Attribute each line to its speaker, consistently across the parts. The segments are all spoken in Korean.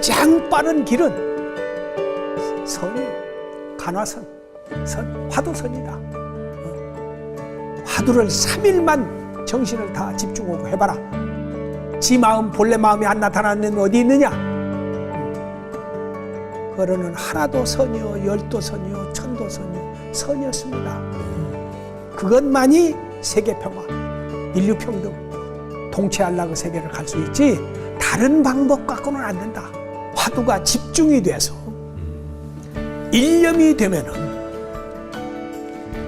Speaker 1: 가장 빠른 길은 선이요. 간화선, 화두선이다. 화두를 3일만 정신을 다 집중하고 해봐라. 지 마음, 본래 마음이 안 나타나는 어디 있느냐? 그거는 하나도 선이요, 열도 선이요, 천도 선이요, 선이었습니다. 그것만이 세계평화, 인류평등, 동체안락의 세계를 갈 수 있지 다른 방법 갖고는 안 된다. 화두가 집중이 돼서 일념이 되면은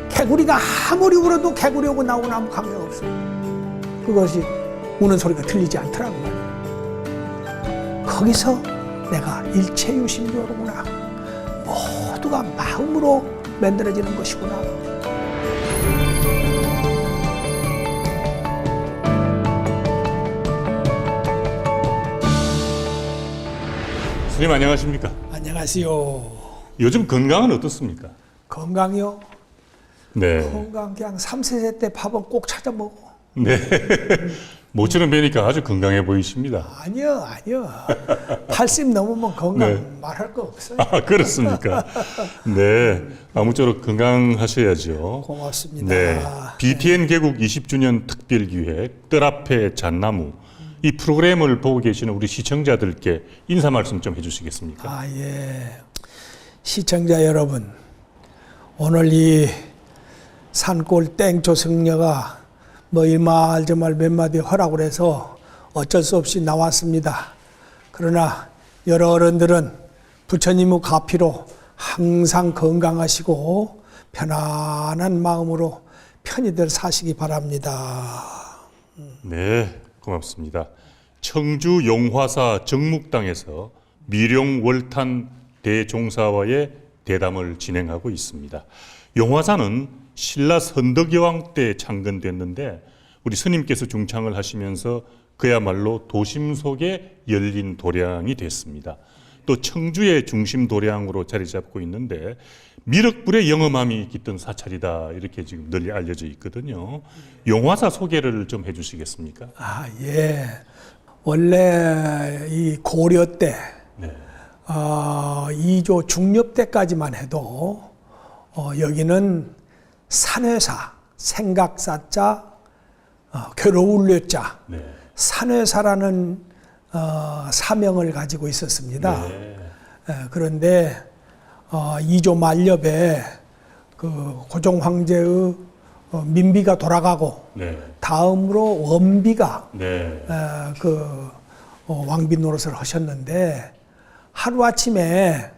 Speaker 1: 개구리가 아무리 울어도 개구리하고 나하고는 아무 관계없어요. 그것이 우는 소리가 들리지 않더라고 말이에요. 거기서 내가 일체유심조로구나. 모두가 마음으로 만들어지는 것이구나.
Speaker 2: 선생님 안녕하십니까?
Speaker 1: 안녕하세요.
Speaker 2: 요즘 건강은 어떻습니까?
Speaker 1: 건강이요?
Speaker 2: 네.
Speaker 1: 건강 그냥 3세 때 밥은 꼭 찾아 먹어.
Speaker 2: 네. 모처럼 뵈니까 아주 건강해 보이십니다.
Speaker 1: 아니요. 80 넘으면 건강
Speaker 2: 네.
Speaker 1: 말할 거 없어요.
Speaker 2: 아, 그렇습니까? 네. 아무쪼록 건강하셔야죠.
Speaker 1: 고맙습니다.
Speaker 2: 네. BTN 개국 20주년 특별기획 뜰 앞에 잣나무 이 프로그램을 보고 계시는 우리 시청자들께 인사 말씀 좀 해주시겠습니까?
Speaker 1: 아, 예. 시청자 여러분, 오늘 이 산골 땡조승려가 뭐 이 말 저 말 몇 마디 하라고 해서 어쩔 수 없이 나왔습니다. 그러나 여러 어른들은 부처님의 가피로 항상 건강하시고 편안한 마음으로 편히들 사시기 바랍니다.
Speaker 2: 네, 고맙습니다. 청주 용화사 정묵당에서 미룡월탄 대종사와의 대담을 진행하고 있습니다. 용화사는 신라 선덕여왕 때 창건됐는데 우리 스님께서 중창을 하시면서 그야말로 도심 속에 열린 도량이 됐습니다. 또 청주의 중심 도량으로 자리 잡고 있는데 미륵불의 영험함이 깃든 사찰이다 이렇게 지금 널리 알려져 있거든요. 용화사 소개를 좀 해주시겠습니까?
Speaker 1: 아, 예. 원래 이 고려 때,
Speaker 2: 네.
Speaker 1: 2조 중엽 때까지만 해도 여기는 산회사, 생각사자, 괴로울려자,
Speaker 2: 네.
Speaker 1: 산회사라는 사명을 가지고 있었습니다.
Speaker 2: 네.
Speaker 1: 그런데 2조 말엽에 그 고종 황제의 민비가 돌아가고
Speaker 2: 네.
Speaker 1: 다음으로 원비가
Speaker 2: 네.
Speaker 1: 왕비 노릇을 하셨는데 하루아침에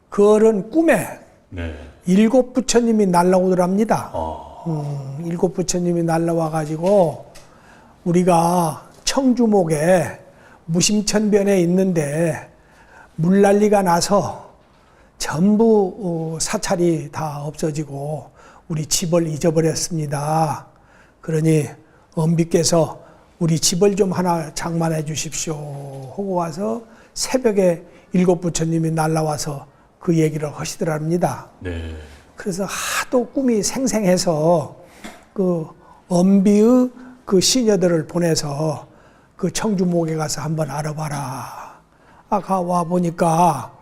Speaker 1: 그 어른 꿈에
Speaker 2: 네.
Speaker 1: 7 부처님이 날라오더랍니다. 7 부처님이 날라와가지고 우리가 청주목에 무심천변에 있는데 물난리가 나서 전부 사찰이 다 없어지고 우리 집을 잊어버렸습니다. 그러니 엄비께서 우리 집을 좀 하나 장만해 주십시오 하고 와서 새벽에 7 부처님이 날라와서 그 얘기를 하시더랍니다.
Speaker 2: 네.
Speaker 1: 그래서 하도 꿈이 생생해서 그 엄비의 그 시녀들을 보내서 그 청주목에 가서 한번 알아봐라. 아까 와 보니까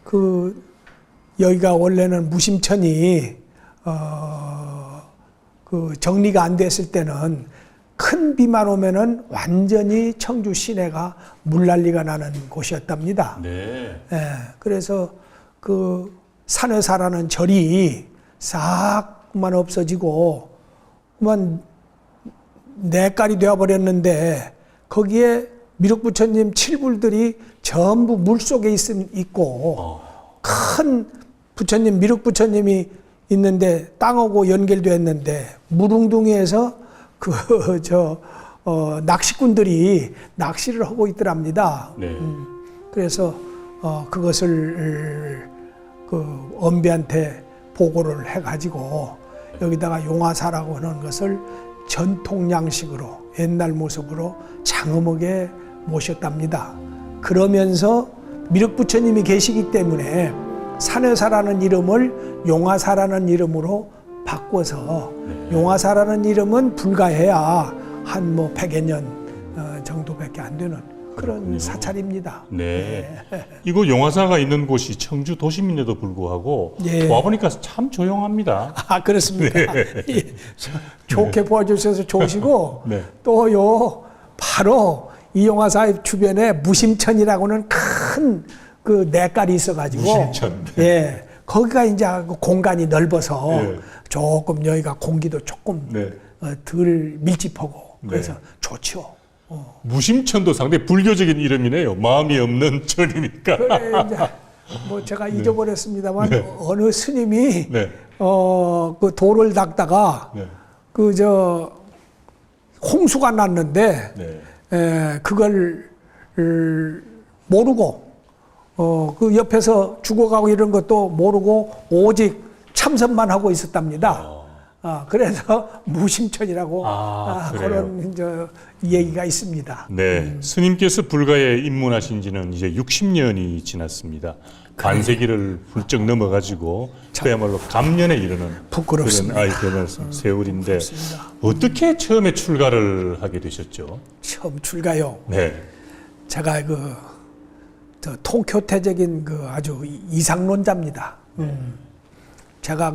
Speaker 1: 그 여기가 원래는 무심천이 그 정리가 안 됐을 때는 큰 비만 오면은 완전히 청주 시내가 물난리가 나는 곳이었답니다.
Speaker 2: 네.
Speaker 1: 예, 그래서 그 산회사라는 절이 싹만 없어지고 그만 내깔이 되어버렸는데 거기에 미륵부처님 칠불들이 전부 물속에 있고 큰 부처님 미륵부처님이 있는데 땅하고 연결되었는데 무릉둥이에서 낚시꾼들이 낚시를 하고 있더랍니다.
Speaker 2: 네.
Speaker 1: 그래서 그것을 그 엄비한테 보고를 해가지고 여기다가 용화사라고 하는 것을 전통 양식으로 옛날 모습으로 장엄하게 모셨답니다. 그러면서 미륵부처님이 계시기 때문에 산회사라는 이름을 용화사라는 이름으로 바꿔서 용화사라는 이름은 불가해야 한 100여 년 정도밖에 안 되는 그런 사찰입니다.
Speaker 2: 네. 이거 용화사가 있는 곳이 청주 도심인데도 불구하고
Speaker 1: 예.
Speaker 2: 와보니까 참 조용합니다.
Speaker 1: 아, 그렇습니까? 예. 좋게 보아주셔서 좋으시고,
Speaker 2: 네.
Speaker 1: 또요, 바로 이용화사 주변에 무심천이라고는 큰 그 내깔이 있어가지고,
Speaker 2: 무심천.
Speaker 1: 예. 거기가 이제 공간이 넓어서
Speaker 2: 예.
Speaker 1: 조금 여기가 공기도 조금
Speaker 2: 네.
Speaker 1: 덜 밀집하고, 그래서
Speaker 2: 네.
Speaker 1: 좋죠.
Speaker 2: 무심천도 상당히 불교적인 이름이네요. 마음이 없는 천이니까.
Speaker 1: 그래, 이제 뭐 제가 잊어버렸습니다만, 어느 스님이,
Speaker 2: 네.
Speaker 1: 그 돌을 닦다가,
Speaker 2: 네.
Speaker 1: 홍수가 났는데,
Speaker 2: 네.
Speaker 1: 그걸 모르고, 그 옆에서 죽어가고 이런 것도 모르고 오직 참선만 하고 있었답니다. 그래서 무심천이라고
Speaker 2: 그래요?
Speaker 1: 그런 얘기가 있습니다.
Speaker 2: 네. 스님께서 불가에 입문하신 지는 이제 60년이 지났습니다. 반세기를 훌쩍 넘어가지고 그야말로 감년에 이르는
Speaker 1: 부끄럽습니다.
Speaker 2: 그런 세월인데
Speaker 1: 부끄럽습니다.
Speaker 2: 어떻게 처음에 출가를 하게 되셨죠?
Speaker 1: 처음 출가요.
Speaker 2: 네.
Speaker 1: 제가 저 통교태적인 아주 이상론자입니다. 제가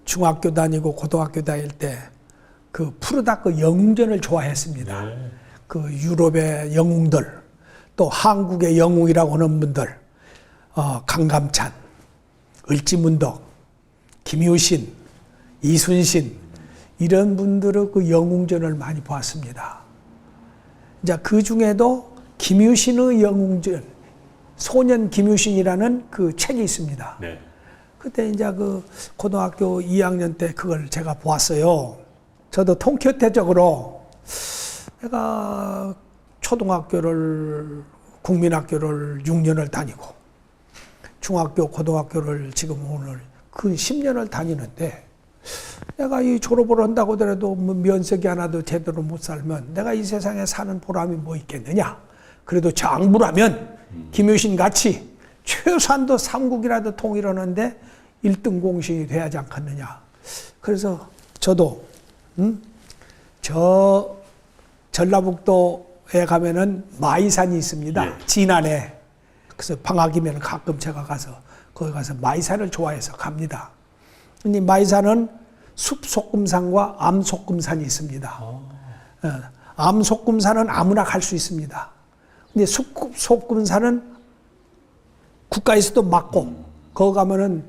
Speaker 1: 중학교 다니고 고등학교 다닐 때 푸르다크 영웅전을 좋아했습니다.
Speaker 2: 네.
Speaker 1: 유럽의 영웅들, 또 한국의 영웅이라고 하는 분들, 강감찬, 을지문덕, 김유신, 이순신 이런 분들의 영웅전을 많이 보았습니다. 이제 그 중에도 김유신의 영웅전, 소년 김유신이라는 그 책이 있습니다.
Speaker 2: 네.
Speaker 1: 그때 이제 고등학교 2학년 때 그걸 제가 보았어요. 저도 통교태적으로 내가 국민학교를 6년을 다니고, 중학교, 고등학교를 지금 오늘 10년을 다니는데, 내가 이 졸업을 한다고 하더라도 면석이 하나도 제대로 못 살면 내가 이 세상에 사는 보람이 뭐 있겠느냐. 그래도 장부라면 김유신 같이 최소한도 삼국이라도 통일하는데 1등 공신이 돼야 하지 않겠느냐. 그래서 저도 저 전라북도에 가면은 마이산이 있습니다.
Speaker 2: 예.
Speaker 1: 진안에. 그래서 방학이면 가끔 제가 거기 가서 마이산을 좋아해서 갑니다. 근데 마이산은 숲속금산과 암속금산이 있습니다. 암속금산은 아무나 갈 수 있습니다. 근데 숲속금산은 국가에서도 막고, 거기 가면은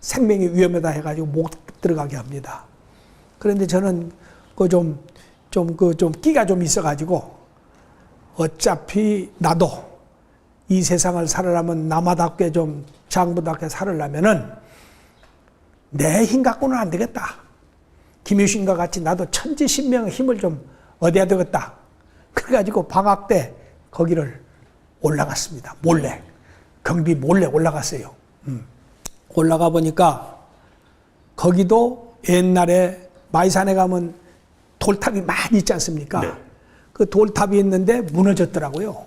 Speaker 1: 생명이 위험하다 해가지고 못 들어가게 합니다. 그런데 저는 좀 끼가 좀 있어가지고, 어차피 나도 이 세상을 살아가면 남아답게 좀 장부답게 살으려면은 내 힘 갖고는 안 되겠다. 김유신과 같이 나도 천지신명의 힘을 좀 얻어야 되겠다. 그래가지고 방학 때 거기를 올라갔습니다. 몰래. 경비 몰래 올라갔어요. 올라가 보니까 거기도 옛날에 마이산에 가면 돌탑이 많이 있지 않습니까?
Speaker 2: 네.
Speaker 1: 그 돌탑이 있는데 무너졌더라고요.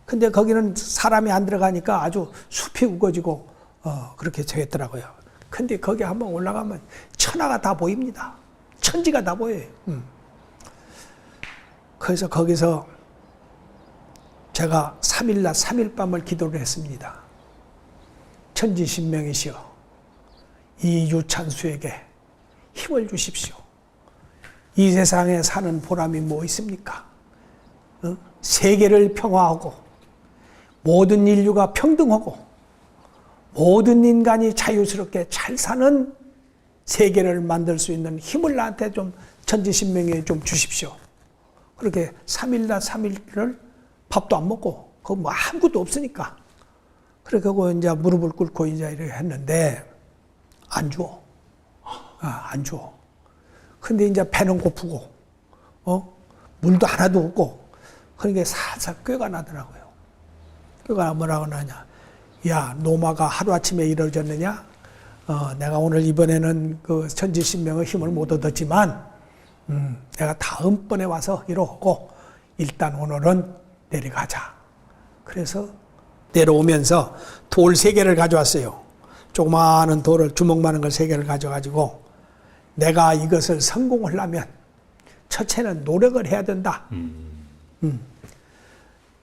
Speaker 1: 근데 거기는 사람이 안 들어가니까 아주 숲이 우거지고 그렇게 되었더라고요. 근데 거기 한번 올라가면 천하가 다 보입니다. 천지가 다 보여요. 그래서 거기서 제가 3일날 3일 밤을 기도를 했습니다. 천지신명이시여, 이 유찬수에게 힘을 주십시오. 이 세상에 사는 보람이 뭐 있습니까? 세계를 평화하고 모든 인류가 평등하고 모든 인간이 자유스럽게 잘 사는 세계를 만들 수 있는 힘을 나한테 좀 천지신명에 좀 주십시오. 그렇게 3일날 3일을 밥도 안 먹고 그 아무것도 없으니까 그렇게 하고 이제 무릎을 꿇고 이제 이렇게 했는데 안 줘. 안 줘. 근데 이제 배는 고프고 물도 하나도 없고 그러니까 살살 꾀가 나더라고요. 꾀가 뭐라고 나냐. 야, 노마가 하루아침에 이루어졌느냐? 내가 오늘 이번에는 그 천지신명의 힘을 못 얻었지만 내가 다음번에 와서 이러고 일단 오늘은 내려가자. 그래서 내려오면서 돌 3개를 가져왔어요. 조그마한 돌을 주먹만한 걸 3개를 가져가지고 내가 이것을 성공하려면 첫째는 노력을 해야 된다.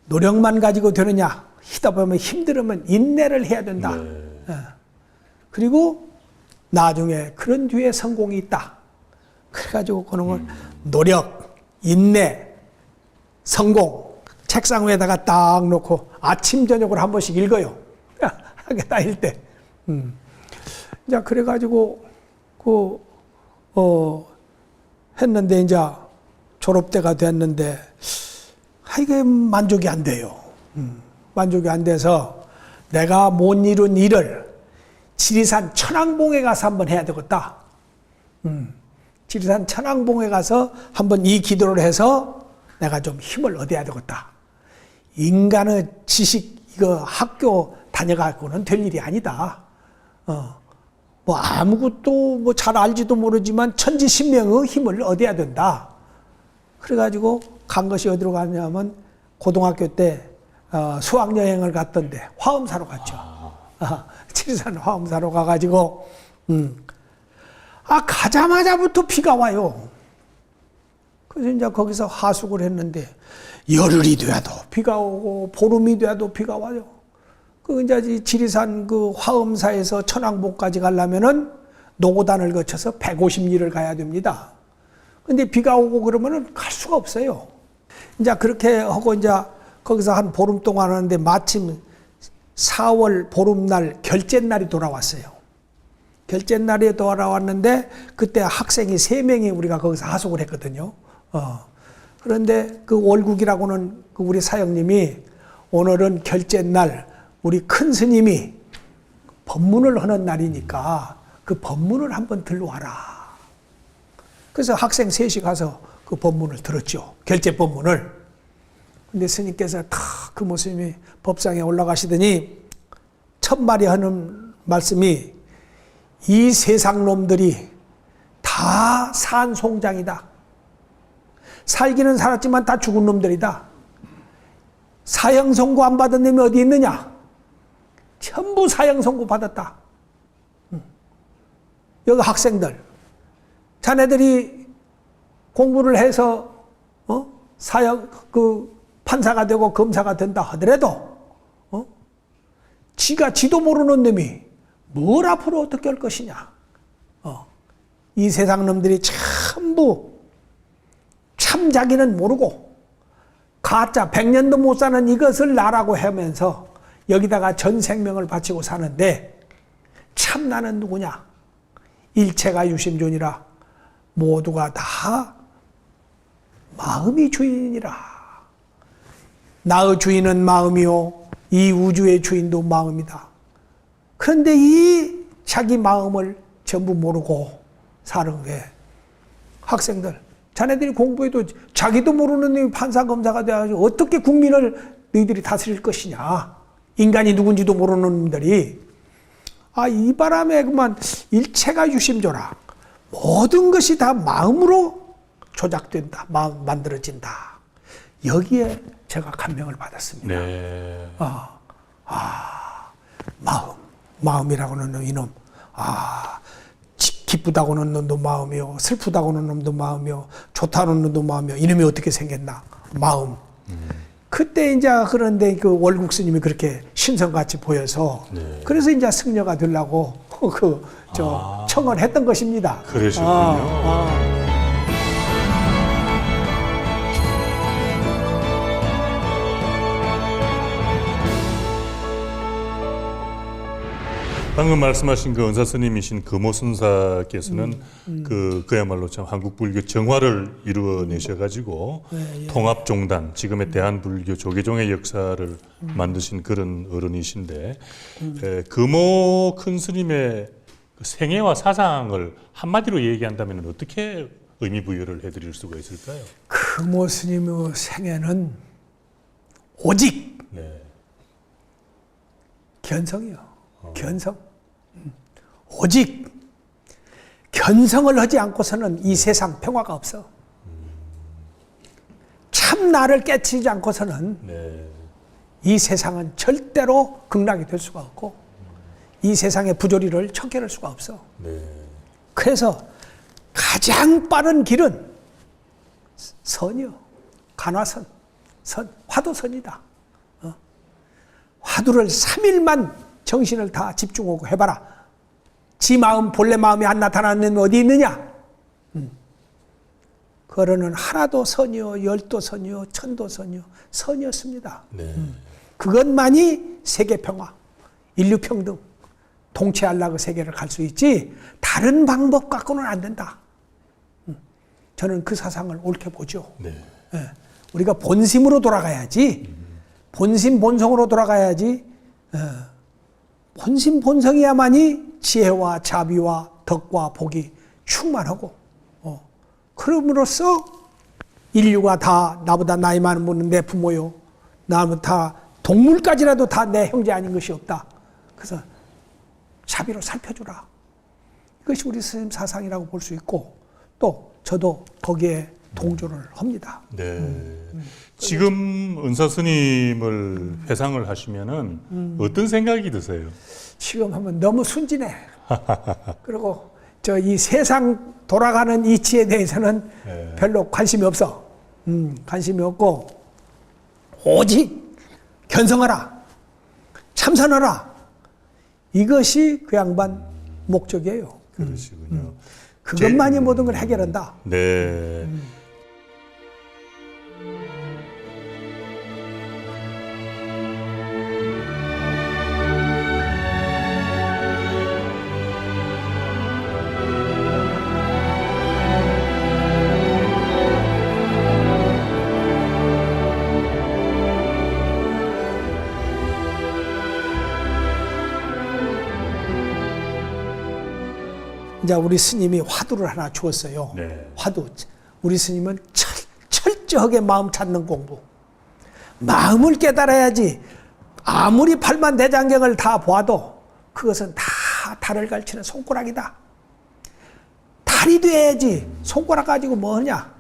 Speaker 1: 노력만 가지고 되느냐? 하다 보면 힘들으면 인내를 해야 된다.
Speaker 2: 네.
Speaker 1: 그리고 나중에 그런 뒤에 성공이 있다. 그래가지고 그런 걸 노력, 인내, 성공 책상 위에다가 딱 놓고 아침 저녁으로 한 번씩 읽어요. 학교 다닐 때. 자 그래가지고 했는데 이제 졸업 때가 됐는데 이게 만족이 안 돼요. 만족이 안 돼서 내가 못 이룬 일을 지리산 천왕봉에 가서 한번 해야 되겠다. 지리산 천왕봉에 가서 한번 이 기도를 해서 내가 좀 힘을 얻어야 되겠다. 인간의 지식, 이거 학교 다녀가고는 될 일이 아니다. 뭐 아무것도 뭐 잘 알지도 모르지만 천지신명의 힘을 얻어야 된다. 그래가지고 간 것이 어디로 갔냐면 고등학교 때 수학여행을 갔던데 화엄사로 갔죠. 지리산 화엄사로 가가지고 가자마자부터 비가 와요. 그래서 이제 거기서 하숙을 했는데 열흘이 돼도 비가 오고 보름이 돼도 비가 와요. 그 이제 지리산 그 화엄사에서 천왕봉까지 가려면은 노고단을 거쳐서 150리를 가야 됩니다. 근데 비가 오고 그러면은 갈 수가 없어요. 이제 그렇게 하고 이제 거기서 한 보름 동안 하는데 마침 4월 보름날 결제날이 돌아왔어요. 결제날이 돌아왔는데 그때 학생이 3명이 우리가 거기서 하숙을 했거든요. 그런데 그 월국이라고는 그 우리 사형님이 오늘은 결제날 우리 큰 스님이 법문을 하는 날이니까 그 법문을 한번 들러와라. 그래서 학생 셋이 가서 그 법문을 들었죠. 결제 법문을. 근데 스님께서 다 그 모습이 법상에 올라가시더니 첫 말이 하는 말씀이 이 세상 놈들이 다 산송장이다. 살기는 살았지만 다 죽은 놈들이다. 사형 선고 안 받은 놈이 어디 있느냐? 전부 사형 선고 받았다. 여기 학생들, 자네들이 공부를 해서 사형 판사가 되고 검사가 된다 하더라도 지도 모르는 놈이 뭘 앞으로 어떻게 할 것이냐? 이 세상 놈들이 전부 참 자기는 모르고 가짜 100년도 못 사는 이것을 나라고 하면서 여기다가 전 생명을 바치고 사는데 참 나는 누구냐? 일체가 유심존이라 모두가 다 마음이 주인이라. 나의 주인은 마음이요 이 우주의 주인도 마음이다. 그런데 이 자기 마음을 전부 모르고 사는 게 학생들, 자네들이 공부해도 자기도 모르는 놈이 판사 검사가 돼가지고 어떻게 국민을 너희들이 다스릴 것이냐. 인간이 누군지도 모르는 놈들이. 이 바람에 그만 일체가 유심조라. 모든 것이 다 마음으로 조작된다. 만들어진다. 여기에 제가 감명을 받았습니다.
Speaker 2: 네.
Speaker 1: 마음이라고는 이놈. 기쁘다고는 놈도 마음이요. 슬프다고는 놈도 마음이요. 좋다는 놈도 마음이요. 이놈이 어떻게 생겼나? 마음. 그때 이제 그런데 그 월국 스님이 그렇게 신성같이 보여서
Speaker 2: 네.
Speaker 1: 그래서 이제 승려가 되려고 청을 했던 것입니다.
Speaker 2: 그러셨군요. 방금 말씀하신 그 은사 스님이신 금오선사께서는 그야말로 참 한국 불교 정화를 이루어내셔가지고 통합종단, 지금의 대한불교 조계종의 역사를 만드신 그런 어른이신데 금오 큰 스님의 생애와 사상을 한마디로 얘기한다면 어떻게 의미 부여를 해드릴 수가 있을까요?
Speaker 1: 금오 스님의 생애는 오직 견성이요. 견성. 오직 견성을 하지 않고서는 이 세상 평화가 없어. 참 나를 깨치지 않고서는 이 세상은 절대로 극락이 될 수가 없고 이 세상의 부조리를 청결할 수가 없어. 그래서 가장 빠른 길은 선이요. 간화선. 화두선이다. 화두를 3일만 정신을 다 집중하고 해봐라. 지 마음, 본래 마음이 안 나타나는 어디 있느냐? 그거는 하나도 선이요, 열도 선이요, 천도 선이요, 선이었습니다.
Speaker 2: 네.
Speaker 1: 그것만이 세계평화, 인류평등, 동체안락의 세계를 갈 수 있지 다른 방법 갖고는 안 된다. 저는 그 사상을 옳게 보죠.
Speaker 2: 네.
Speaker 1: 예, 우리가 본심으로 돌아가야지, 본심 본성으로 돌아가야지. 본심 본성이야만이 지혜와 자비와 덕과 복이 충만하고, 그럼으로써 인류가 다 나보다 나이 많은 분은 내 부모요, 나는 다 동물까지라도 다 내 형제 아닌 것이 없다. 그래서 자비로 살펴주라. 이것이 우리 스님 사상이라고 볼 수 있고, 또 저도 거기에 동조를 합니다.
Speaker 2: 네. 지금 은사 스님을 회상을 하시면은 어떤 생각이 드세요?
Speaker 1: 지금 하면 너무 순진해. 그리고 저 이 세상 돌아가는 이치에 대해서는
Speaker 2: 네.
Speaker 1: 별로 관심이 없어. 관심이 없고 오직 견성하라, 참선하라. 이것이 그 양반 목적이에요.
Speaker 2: 그러시군요.
Speaker 1: 그것만이 모든 걸 해결한다.
Speaker 2: 네.
Speaker 1: 이제 우리 스님이 화두를 하나 주었어요.
Speaker 2: 네.
Speaker 1: 화두. 우리 스님은 철저하게 마음 찾는 공부. 마음을 깨달아야지. 아무리 팔만대장경을 다 보아도 그것은 다 달을 갈치는 손가락이다. 달이 돼야지. 손가락 가지고 뭐 하냐?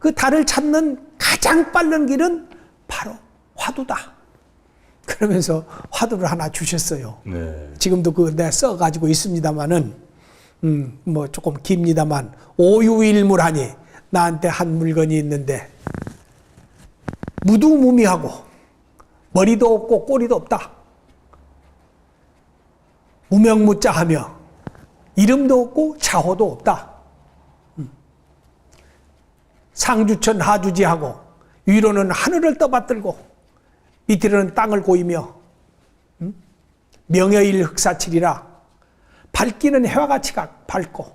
Speaker 1: 그 달을 찾는 가장 빠른 길은 바로 화두다. 그러면서 화두를 하나 주셨어요.
Speaker 2: 네.
Speaker 1: 지금도 그 내가 써가지고 있습니다만은, 뭐 조금 깁니다만, 오유일물하니 나한테 한 물건이 있는데, 무두무미하고, 머리도 없고 꼬리도 없다. 무명무자하며, 이름도 없고 자호도 없다. 상주천 하주지하고, 위로는 하늘을 떠받들고, 밑으로는 땅을 고이며, 명여일 흑사칠이라 밝기는 해와 같이 밝고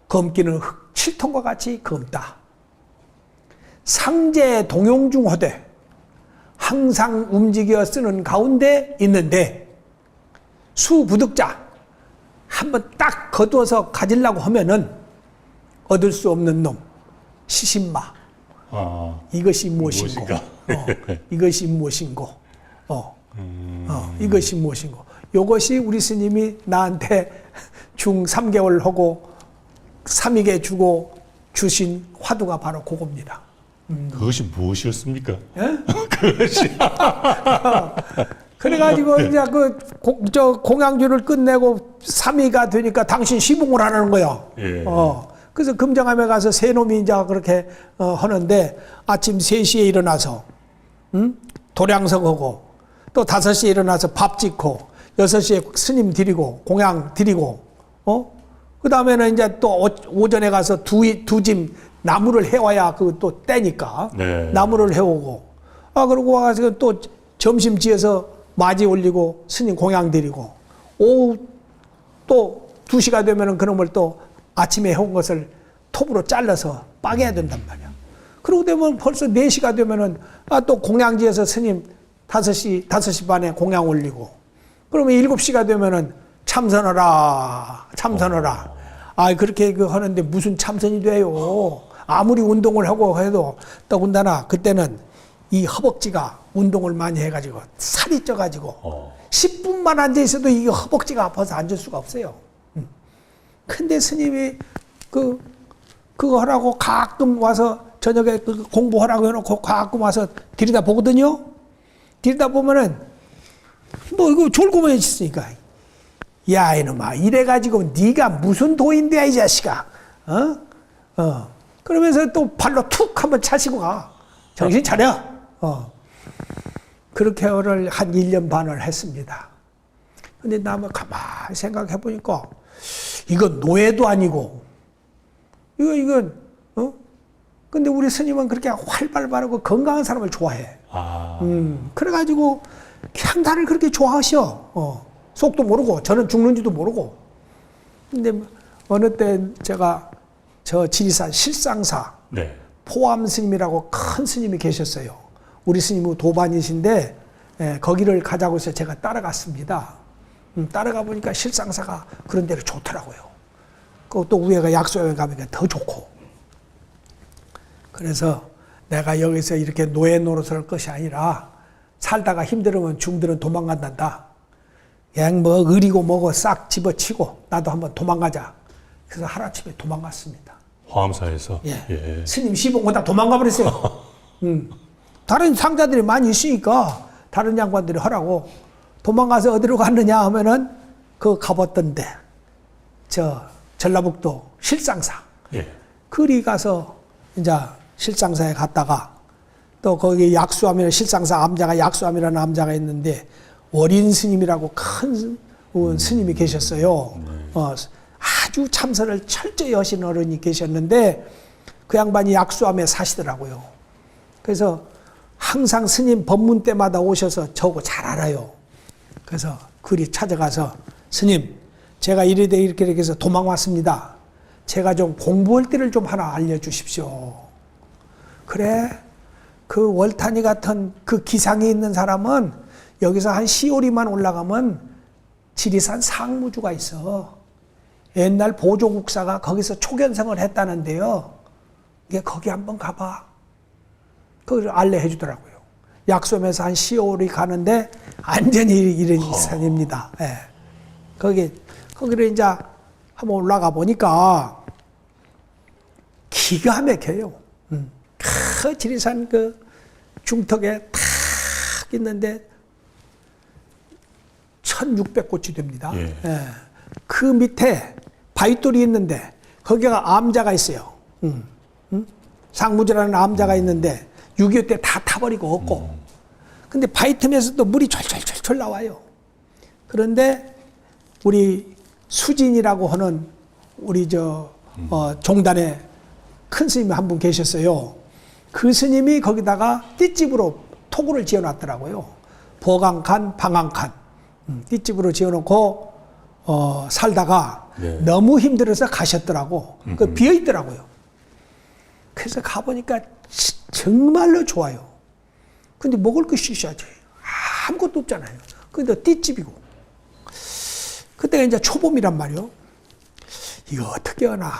Speaker 1: 검기는 흑 칠통과 같이 검다. 상제 동용중호되 항상 움직여 쓰는 가운데 있는데 수부득자 한번 딱 거두어서 가지려고 하면은 얻을 수 없는 놈 시신마. 이것이 무엇인고? 이것이 무엇인고? 이것이 무엇인고? 이것이 우리 스님이 나한테 중 3개월 하고 3일에 주고 주신 화두가 바로 그겁니다.
Speaker 2: 그것이 무엇이었습니까?
Speaker 1: 예?
Speaker 2: 그것이.
Speaker 1: 그래가지고 이제 저 공양주를 끝내고 3일가 되니까 당신 시봉을 하는 거야.
Speaker 2: 예.
Speaker 1: 그래서 금정함에 가서 세 놈이 이제 그렇게 하는데 아침 3시에 일어나서 도량석하고 또 5시에 일어나서 밥 짓고 6시에 스님 드리고 공양 드리고 그 다음에는 이제 또 오전에 가서 두 짐 나무를 해와야 그 또 때니까
Speaker 2: 네.
Speaker 1: 나무를 해오고 그러고 와서 또 점심 지어서 맞이 올리고 스님 공양 드리고 오후 또 2시가 되면은 그놈을 또 아침에 해온 것을 톱으로 잘라서 빠개야 된단 말이야. 그러고 되면 벌써 4시가 되면은 또 공양지에서 스님 5시 반에 공양 올리고 그러면 7시가 되면은 참선하라. 그렇게 하는데 무슨 참선이 돼요. 아무리 운동을 하고 해도 더군다나 그때는 이 허벅지가 운동을 많이 해가지고 살이 쪄가지고 10분만 앉아 있어도 이 허벅지가 아파서 앉을 수가 없어요. 근데 스님이 그거 하라고 가끔 와서 저녁에 공부하라고 해놓고 가끔 와서 들여다 보거든요. 들여다 보면은 뭐 이거 졸고만 있으니까 야 이놈아 이래가지고 네가 무슨 도인데야 이 자식아 그러면서 또 발로 툭 한번 차시고 가. 정신 차려. 그렇게를 한 1년 반을 했습니다. 근데 나만 가만히 생각해 보니까 이건 노예도 아니고 이건 근데 우리 스님은 그렇게 활발하고 건강한 사람을 좋아해. 그래가지고 향단을 그렇게 좋아하셔. 속도 모르고 저는 죽는지도 모르고. 근데 어느 때 제가 저 지리산 실상사
Speaker 2: 네.
Speaker 1: 포암 스님이라고 큰 스님이 계셨어요. 우리 스님은 도반이신데 거기를 가자고 해서 제가 따라갔습니다. 따라가 보니까 실상사가 그런 데를 좋더라고요. 또 위에가 약소에 가면 더 좋고. 그래서 내가 여기서 이렇게 노예 노릇을 할 것이 아니라 살다가 힘들으면 중들은 도망간단다. 그냥 뭐 의리고 뭐고 싹 집어치고 나도 한번 도망가자. 그래서 하루아침에 도망갔습니다.
Speaker 2: 화엄사에서.
Speaker 1: 예.
Speaker 2: 예.
Speaker 1: 스님 시봉 오다 도망가 버렸어요. 다른 상자들이 많이 있으니까 다른 양반들이 하라고 도망가서 어디로 갔느냐 하면은 그 가봤던데 저 전라북도 실상사.
Speaker 2: 예.
Speaker 1: 그리 가서 이제 실상사에 갔다가 또 거기 약수암이라는 실상사 암자가 약수암이라는 암자가 있는데 월인 스님이라고 큰 스님이 계셨어요. 아주 참선을 철저히 하신 어른이 계셨는데 그 양반이 약수암에 사시더라고요. 그래서 항상 스님 법문 때마다 오셔서 저거 잘 알아요. 그래서 그리 찾아가서 스님 제가 이렇게 해서 도망왔습니다. 제가 좀 공부할 때를 좀 하나 알려주십시오. 그래 그 월탄이 같은 그 기상이 있는 사람은 여기서 한 시오리만 올라가면 지리산 상무주가 있어. 옛날 보조국사가 거기서 초견성을 했다는데요. 이게 거기 한번 가봐. 그걸 알려해 주더라고요. 약솜에서 한 시오리 가는데 완전히 이런 산입니다. 예. 거기를 이제 한번 올라가 보니까 기가 막혀요. 그 지리산 그 중턱에 탁 있는데 1600꽃이 됩니다.
Speaker 2: 예.
Speaker 1: 예. 그 밑에 바위돌이 있는데 거기가 암자가 있어요. 상무주라는 암자가 있는데 6.25 때 다 타버리고 없고 근데 바위 틈에서도 물이 철철철철 나와요. 그런데 우리 수진이라고 하는 우리 종단에 큰 스님이 한 분 계셨어요. 그 스님이 거기다가 띨집으로 토구를 지어놨더라고요. 보강칸, 방황칸 띨집으로 지어놓고 살다가
Speaker 2: 네.
Speaker 1: 너무 힘들어서 가셨더라고. 그 비어 있더라고요. 그래서 가보니까 정말로 좋아요. 근데 먹을 것이 있어야지. 아무것도 없잖아요. 근데 띨집이고. 그때가 이제 초봄이란 말이요. 이거 어떻게 하나.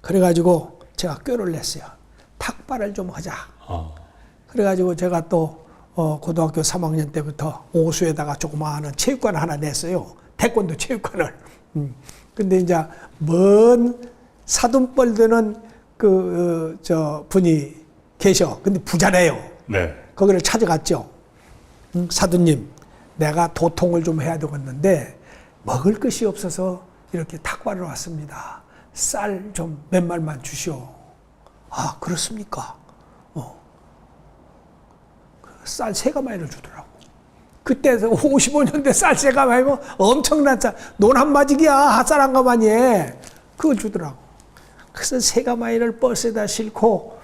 Speaker 1: 그래가지고 제가 꾀를 냈어요. 탁발을 좀 하자. 그래가지고 제가 또 고등학교 3학년 때부터 오수에다가 조그마한 체육관을 하나 냈어요. 태권도 체육관을. 근데 이제 먼 사돈뻘 되는 분이 계셔. 근데 부자래요.
Speaker 2: 네.
Speaker 1: 거기를 찾아갔죠. 사돈님, 내가 도통을 좀 해야 되겠는데 먹을 것이 없어서 이렇게 탁발을 왔습니다. 쌀 좀 몇 말만 주시오. 아, 그렇습니까? 쌀 3가마니를 주더라고. 그때 55년대 쌀 3가마니면 엄청난 쌀, 논 한마직이야. 쌀 1가마니에. 그걸 주더라고. 그래서 3가마니를 버스에다 싣고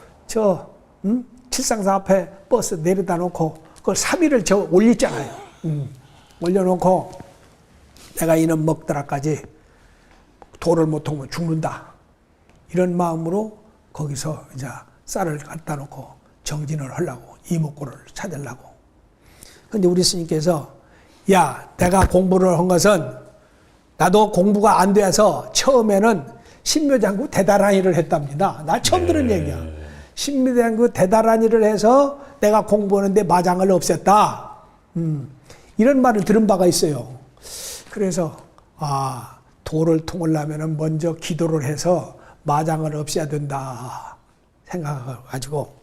Speaker 1: 칠상사 앞에 버스 내려다 놓고 그걸 3일을 올렸잖아요. 올려놓고 내가 이놈 먹더라까지 도를 못 통면 죽는다. 이런 마음으로 거기서 이제 쌀을 갖다 놓고 정진을 하려고 이목구를 찾으려고. 근데 우리 스님께서 야, 내가 공부를 한 것은 나도 공부가 안 돼서 처음에는 신묘장구 대다란이를 했답니다. 나 처음 들은 얘기야. 신묘장구 대다란이를 해서 내가 공부하는데 마장을 없앴다. 이런 말을 들은 바가 있어요. 그래서 도를 통하려면 먼저 기도를 해서 마장을 없애야 된다 생각해가지고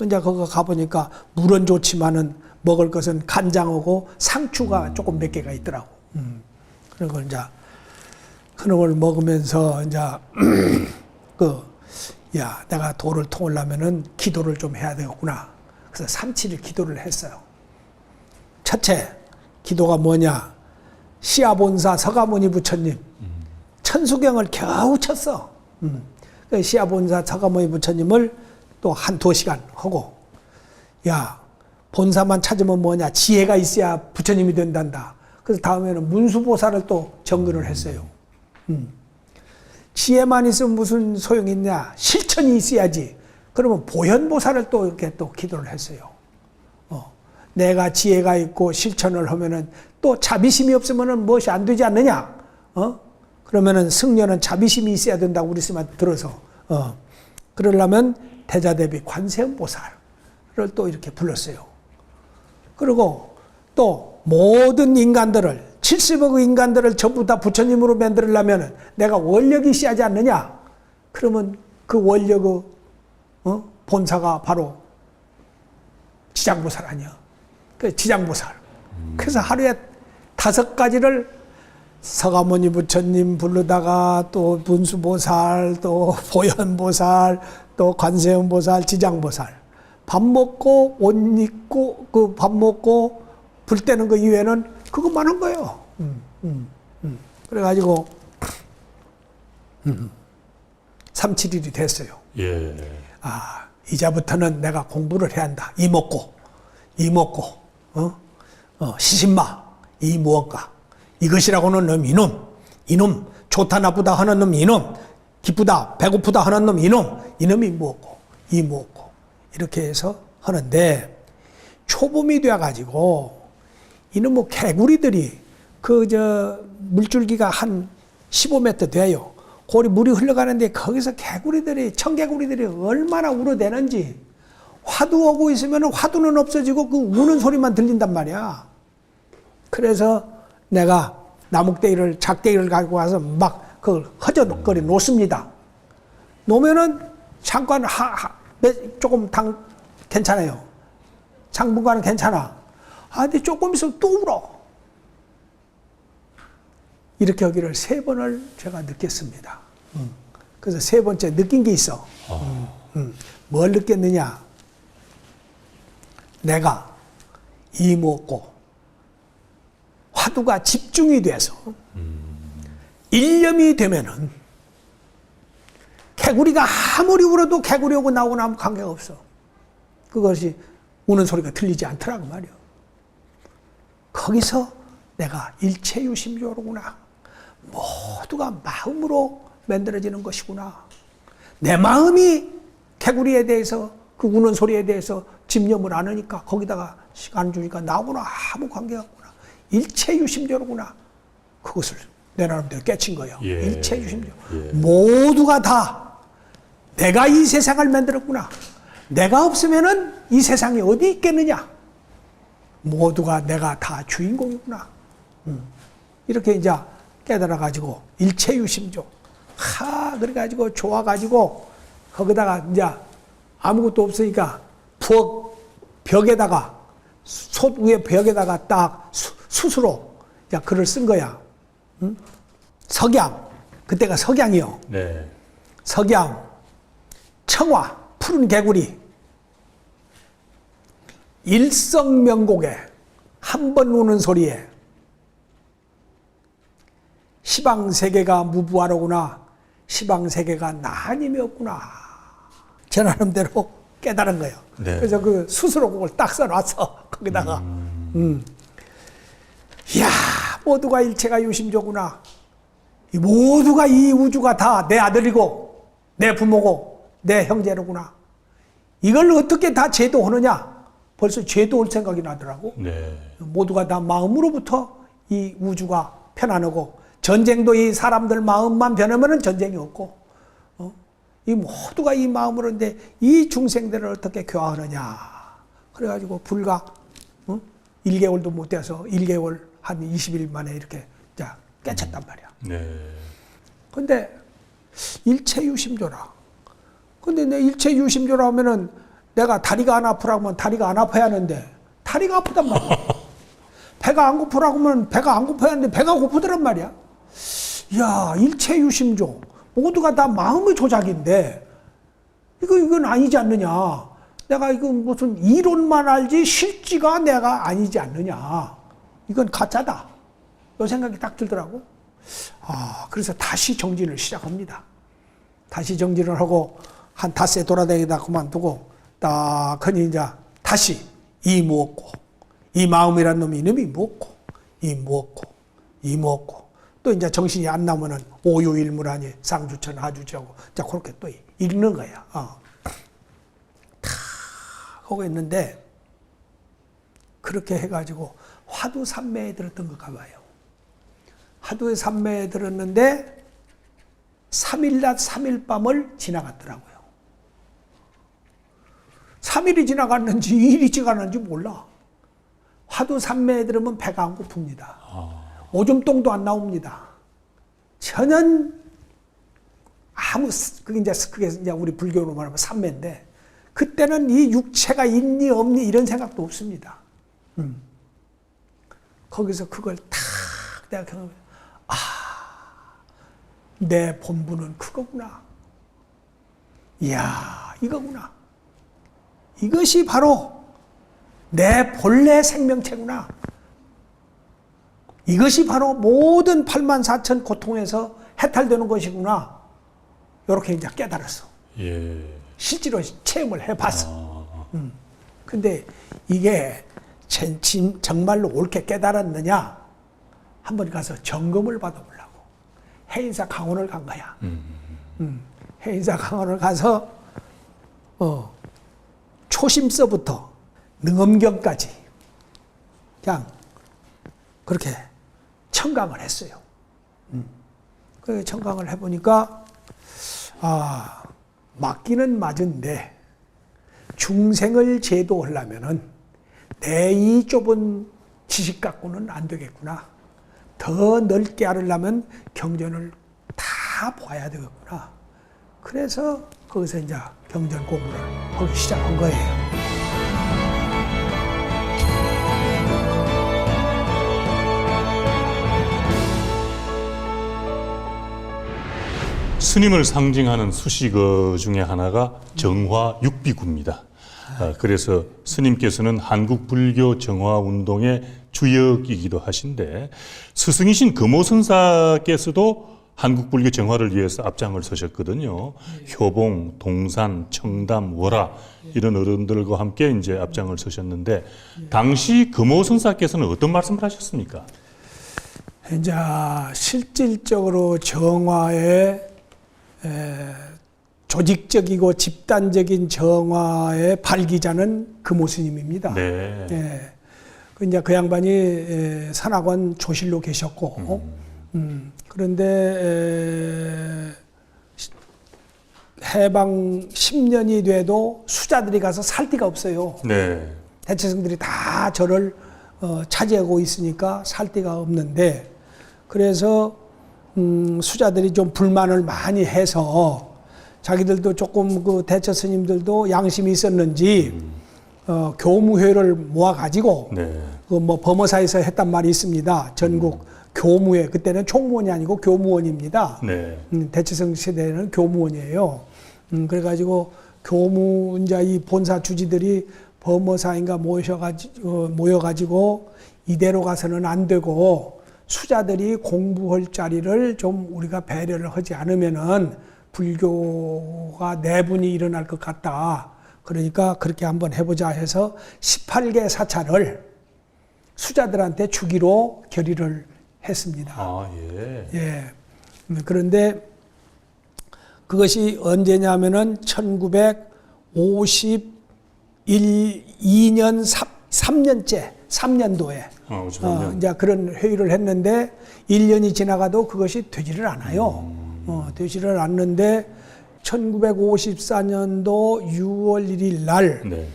Speaker 1: 이제 거기 가보니까 물은 좋지만은 먹을 것은 간장하고 상추가 조금 몇 개가 있더라고. 그런 걸 이제 그런 걸 먹으면서 이제 야, 내가 도를 통하려면은 기도를 좀 해야 되겠구나. 그래서 3-7일 기도를 했어요. 첫째, 기도가 뭐냐? 시아본사 서가모니 부처님, 천수경을 겨우 쳤어. 그 시아본사 서가모니 부처님을 또 1-2시간 하고, 야, 본사만 찾으면 뭐냐? 지혜가 있어야 부처님이 된단다. 그래서 다음에는 문수보살을 또 정근을 했어요. 지혜만 있으면 무슨 소용이 있냐? 실천이 있어야지. 그러면 보현보살을 또 이렇게 또 기도를 했어요. 내가 지혜가 있고 실천을 하면은 또 자비심이 없으면은 무엇이 안 되지 않느냐? 그러면은 승려는 자비심이 있어야 된다고 우리 스님한테 들어서. 그러려면 대자대비 관세음보살을 또 이렇게 불렀어요. 그리고 또 모든 인간들을 70억 인간들을 전부 다 부처님으로 만들려면 내가 원력이 있어야지 않느냐? 그러면 그 원력의 본사가 바로 지장보살 아니야. 그 지장보살. 그래서 하루에 5가지를 서가모니 부처님 부르다가 또 문수보살, 또 보현보살, 또 관세음보살, 지장보살. 밥 먹고 옷 입고 그 밥 먹고 불 때는 거 이외에는 그것만 한 거예요. 그래가지고 3-7일이 됐어요.
Speaker 2: 예.
Speaker 1: 아, 이제부터는 내가 공부를 해야 한다. 이 먹고 시신마 이 무엇가 이것이라고는 이놈 좋다 나쁘다 하는 놈 이놈 기쁘다 배고프다 하는 놈 이놈이 무엇고 이 무엇고 이렇게 해서 하는데 초봄이 돼가지고 이놈의 개구리들이 물줄기가 한 15m 돼요. 거기 물이 흘러가는데 거기서 청개구리들이 얼마나 울어대는지 화두 오고 있으면 화두는 없어지고 그 우는 소리만 들린단 말이야. 그래서 내가 나뭇대기를 작대기를 가지고 와서 막 그걸 허저거리 놓습니다. 놓으면은 잠깐 조금 괜찮아요. 당분간은 괜찮아. 근데 조금 있으면 또 울어. 이렇게 하기를 3번을 제가 느꼈습니다. 그래서 3번째 느낀 게 있어. 뭘 느꼈느냐? 내가 이 먹고 화두가 집중이 돼서 일념이 되면은 개구리가 아무리 울어도 개구리 오고 나오고 나면 관계가 없어. 그것이 우는 소리가 들리지 않더라고 말이야. 거기서 내가 일체유심조로구나. 모두가 마음으로 만들어지는 것이구나. 내 마음이 개구리에 대해서 그 우는 소리에 대해서 집념을 안 하니까 거기다가 시간 주니까 나오거나 아무 관계가 없구나. 일체유심조로구나. 그것을 내 나름대로 깨친 거예요.
Speaker 2: 예.
Speaker 1: 일체유심조.
Speaker 2: 예.
Speaker 1: 모두가 다 내가 이 세상을 만들었구나. 내가 없으면은 이 세상이 어디 있겠느냐. 모두가 내가 다 주인공이구나. 이렇게 이제 깨달아가지고 일체유심조. 그래가지고 좋아가지고 거기다가 이제 아무것도 없으니까 부엌 벽에다가 솥 위에 벽에다가 딱 숯으로 글을 쓴 거야. 석양. 그때가 석양이요.
Speaker 2: 네.
Speaker 1: 석양. 청화. 푸른 개구리. 일성명곡에 한 번 우는 소리에 시방세계가 무부하로구나. 시방세계가 나님이 없구나. 제 나름대로 깨달은 거예요.
Speaker 2: 네.
Speaker 1: 그래서 그 스스로 그걸 딱 써놨어. 거기다가. 이야, 모두가 일체가 유심조구나. 모두가 이 우주가 다 내 아들이고 내 부모고 내 형제로구나. 이걸 어떻게 다 제도하느냐. 벌써 제도할 생각이 나더라고.
Speaker 2: 네.
Speaker 1: 모두가 다 마음으로부터 이 우주가 편안하고 전쟁도 이 사람들 마음만 변하면 전쟁이 없고 이 모두가 이 마음으로인데 이 중생들을 어떻게 교화하느냐. 그래가지고 불과 1개월도 못 돼서 1개월 한 20일 만에 이렇게 깨쳤단 말이야.
Speaker 2: 네.
Speaker 1: 근데 일체유심조라. 근데 내 일체유심조라 하면은 내가 다리가 안 아프라고 하면 다리가 안 아파야 하는데 다리가 아프단 말이야. 배가 안 고프라고 하면 배가 안 고파야 하는데 배가 고프더란 말이야. 이야, 일체유심조. 모두가 다 마음의 조작인데 이건 아니지 않느냐. 내가 이거 무슨 이론만 알지 실지가 내가 아니지 않느냐. 이건 가짜다. 이 생각이 딱 들더라고. 그래서 다시 정진을 시작합니다. 다시 정진을 하고 한 닷새 돌아다니다 그만두고 딱 하니 이제 다시 이 무엇고 이 마음이란 놈이 이놈이 무엇고 이 무엇고 이 무엇고 또 이제 정신이 안 나면은 오유일무라니 쌍주천 하주지하고 자 그렇게 또 읽는 거야. 다 하고 있는데 그렇게 해가지고 화두 삼매에 들었던 것 같아요. 화두의 삼매에 들었는데 3일 낮 3일 밤을 지나갔더라고요. 3일이 지나갔는지 2일이 지나갔는지 몰라. 화두 삼매에 들으면 배가 안 고픕니다. 오줌똥도 안 나옵니다. 전혀 그게 이제 우리 불교로 말하면 삼매인데 그때는 이 육체가 있니 없니 이런 생각도 없습니다. 거기서 그걸 탁 내가 경험해. 내 본분은 그거구나. 이야, 이거구나. 이것이 바로 내 본래 생명체구나. 이것이 바로 모든 84,000 고통에서 해탈되는 것이구나. 이렇게 이제 깨달았어.
Speaker 2: 예.
Speaker 1: 실제로 체험을 해봤어. 근데 이게 정말로 옳게 깨달았느냐? 한번 가서 점검을 받아보려고. 해인사 강원을 간 거야. 해인사 강원을 가서, 초심서부터 능엄경까지 그냥 그렇게 청강을 했어요. 그 청강을 해보니까, 맞기는 맞은데, 중생을 제도하려면은 내 이 좁은 지식 갖고는 안 되겠구나. 더 넓게 알으려면 경전을 다 봐야 되겠구나. 그래서 거기서 이제 경전 공부를 하기 시작한 거예요.
Speaker 2: 스님을 상징하는 수식어 중에 하나가 정화 육비구입니다. 그래서 스님께서는 한국 불교 정화 운동의 주역이기도 하신데 스승이신 금오선사께서도 한국 불교 정화를 위해서 앞장을 서셨거든요. 효봉, 동산, 청담, 월화 이런 어른들과 함께 이제 앞장을 서셨는데 당시 금오선사께서는 어떤 말씀을 하셨습니까?
Speaker 1: 이제 실질적으로 정화의 조직적이고 집단적인 정화의 발기자는 금오스님입니다.
Speaker 2: 네.
Speaker 1: 예. 이제 그 양반이 산악원 조실로 계셨고, 그런데 해방 10년이 돼도 수자들이 가서 살 데가 없어요.
Speaker 2: 네.
Speaker 1: 대체성들이 다 절을 차지하고 있으니까 살 데가 없는데, 그래서 수자들이 좀 불만을 많이 해서 자기들도 조금 그 대처 스님들도 양심이 있었는지 교무회를 모아가지고
Speaker 2: 네.
Speaker 1: 그 뭐 범어사에서 했단 말이 있습니다. 전국 교무회, 그때는 총무원이 아니고 교무원입니다.
Speaker 2: 네.
Speaker 1: 대체성 시대에는 교무원이에요. 그래가지고 이제 이 본사 주지들이 범어사인가 모여가지고 이대로 가서는 안 되고 수자들이 공부할 자리를 좀 우리가 배려를 하지 않으면은 불교가 내분이 일어날 것 같다. 그러니까 그렇게 한번 해보자 해서 18개 사찰을 수자들한테 주기로 결의를 했습니다.
Speaker 2: 아, 예.
Speaker 1: 예. 그런데 그것이 언제냐면은 1952년 3년도에 이제 그런 회의를 했는데 1년이 지나가도 그것이 되지를 않아요. 되지를 않는데 1954년도 6월 1일 날
Speaker 2: 네.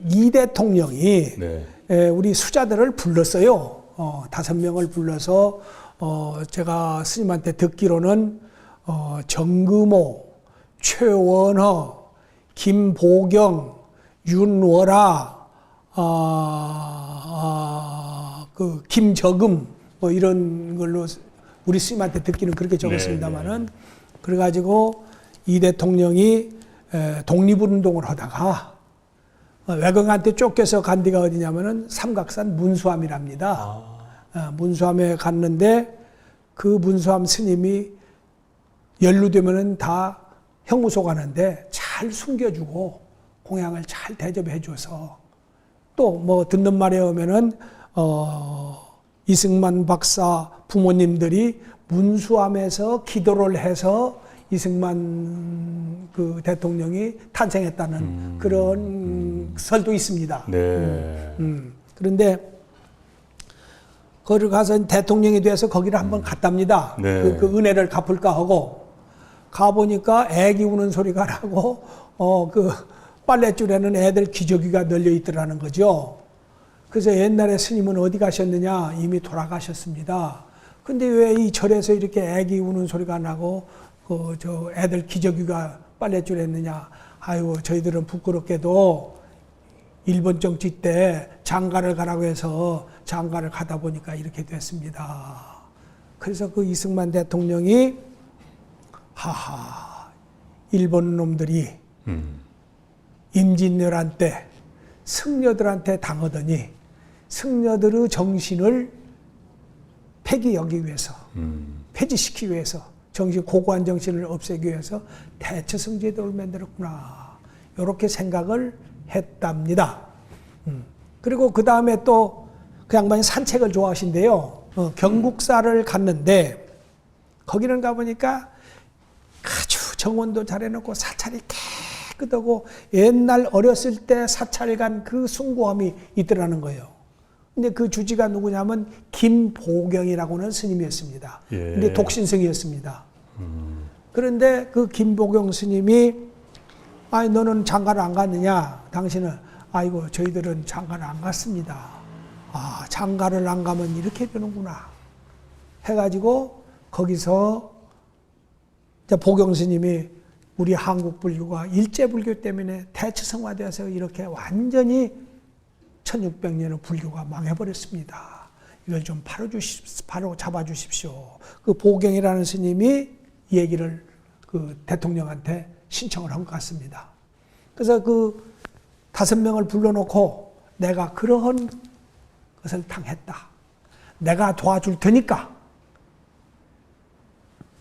Speaker 1: 이 대통령이
Speaker 2: 네.
Speaker 1: 우리 수자들을 불렀어요. 5명을 불러서 제가 스님한테 듣기로는 정금호, 최원허, 김보경, 윤월아, 그 김저금 뭐 이런 걸로 우리 스님한테 듣기는 그렇게 적었습니다만은 그래가지고 이 대통령이 독립운동을 하다가 외경한테 쫓겨서 간 데가 어디냐면은 삼각산 문수암이랍니다. 문수암에 갔는데 그 문수암 스님이 연루되면은 다 형무소 가는데 잘 숨겨주고 공양을 잘 대접해줘서 또 뭐 듣는 말에 오면은 이승만 박사 부모님들이 문수암에서 기도를 해서 이승만 그 대통령이 탄생했다는 그런 설도 있습니다.
Speaker 2: 네.
Speaker 1: 그런데 거기 가서 대통령이 돼서 거기를 한번 갔답니다.
Speaker 2: 네.
Speaker 1: 그 은혜를 갚을까 하고 가보니까 애기 우는 소리가 나고 그 빨랫줄에는 애들 기저귀가 널려 있더라는 거죠. 그래서 옛날에 스님은 어디 가셨느냐? 이미 돌아가셨습니다. 근데 왜 이 절에서 이렇게 애기 우는 소리가 나고 저 애들 기저귀가 빨랫줄에 있느냐? 아유, 저희들은 부끄럽게도 일본 정치 때 장가를 가라고 해서 장가를 가다 보니까 이렇게 됐습니다. 그래서 그 이승만 대통령이 하하, 일본 놈들이 임진왜란 때 승려들한테 당하더니 승려들의 정신을 폐기하기 위해서, 폐지시키기 위해서, 정신 고고한 정신을 없애기 위해서 대처성 제도를 만들었구나. 이렇게 생각을 했답니다. 그리고 그 다음에 또 그 양반이 산책을 좋아하신대요. 경국사를 갔는데 거기는 가보니까 아주 정원도 잘 해놓고 사찰이 깨끗하고 옛날 어렸을 때 사찰 간 그 숭고함이 있더라는 거예요. 근데 그 주지가 누구냐면 김보경이라고는 스님이었습니다.
Speaker 2: 예.
Speaker 1: 근데 독신성이었습니다. 그런데 그 김보경 스님이 아니 너는 장가를 안 갔느냐? 당신은 아이고 저희들은 장가를 안 갔습니다. 아 장가를 안 가면 이렇게 되는구나 해가지고 거기서 보경 스님이 우리 한국 불교가 일제불교 때문에 대체성화되어서 이렇게 완전히 1600년의 불교가 망해버렸습니다. 이걸 좀 바로 잡아주십시오. 그 보경이라는 스님이 얘기를 그 대통령한테 신청을 한 것 같습니다. 그래서 그 5명을 불러놓고 내가 그러한 것을 당했다. 내가 도와줄 테니까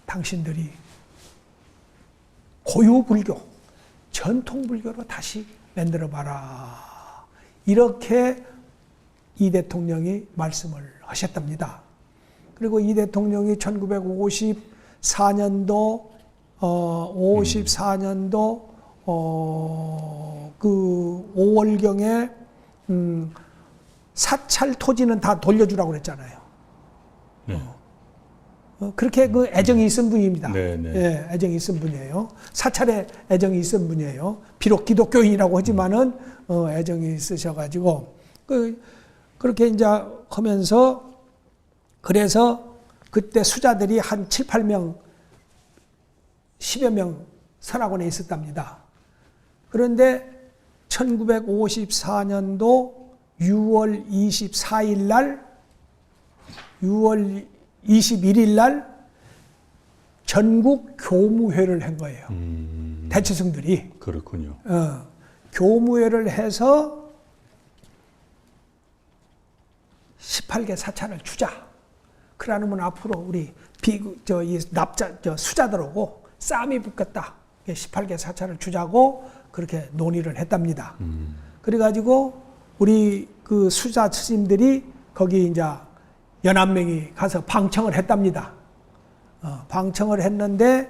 Speaker 1: 당신들이 고유불교, 전통불교로 다시 만들어봐라. 이렇게 이 대통령이 말씀을 하셨답니다. 그리고 이 대통령이 1954년도 그 5월경에 사찰 토지는 다 돌려주라고 그랬잖아요.
Speaker 2: 네.
Speaker 1: 그렇게 그 애정이 있은 분입니다.
Speaker 2: 네, 네.
Speaker 1: 예, 애정이 있은 분이에요. 사찰에 애정이 있은 분이에요. 비록 기독교인이라고 하지만은 애정이 있으셔가지고 그렇게 이제 하면서 그래서 그때 수자들이 한 7, 8명, 10여 명 선악원에 있었답니다. 그런데 1954년도 6월 24일 날, 6월 21일 날 전국 교무회를 한 거예요. 대체성들이.
Speaker 2: 그렇군요.
Speaker 1: 교무회를 해서 18개 사찰을 주자. 그러면 앞으로 우리 수자들하고 싸움이 붙겠다. 18개 사찰을 주자고 그렇게 논의를 했답니다. 그래가지고 우리 그 수자 스님들이 거기 이제 11명이 가서 방청을 했답니다. 방청을 했는데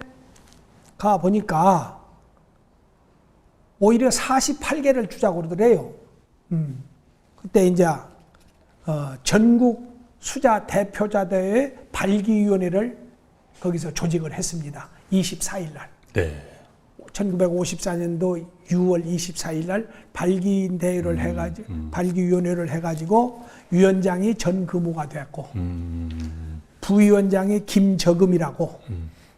Speaker 1: 가 보니까 오히려 48개를 주자고 그러더래요. 그때 이제 전국 수자 대표자대회 발기위원회를 거기서 조직을 했습니다. 24일 날.
Speaker 2: 네.
Speaker 1: 1954년도 6월 24일 날 발기대회를 해가지고 발기위원회를 해가지고 위원장이 전금우가 됐고 부위원장이 김저금이라고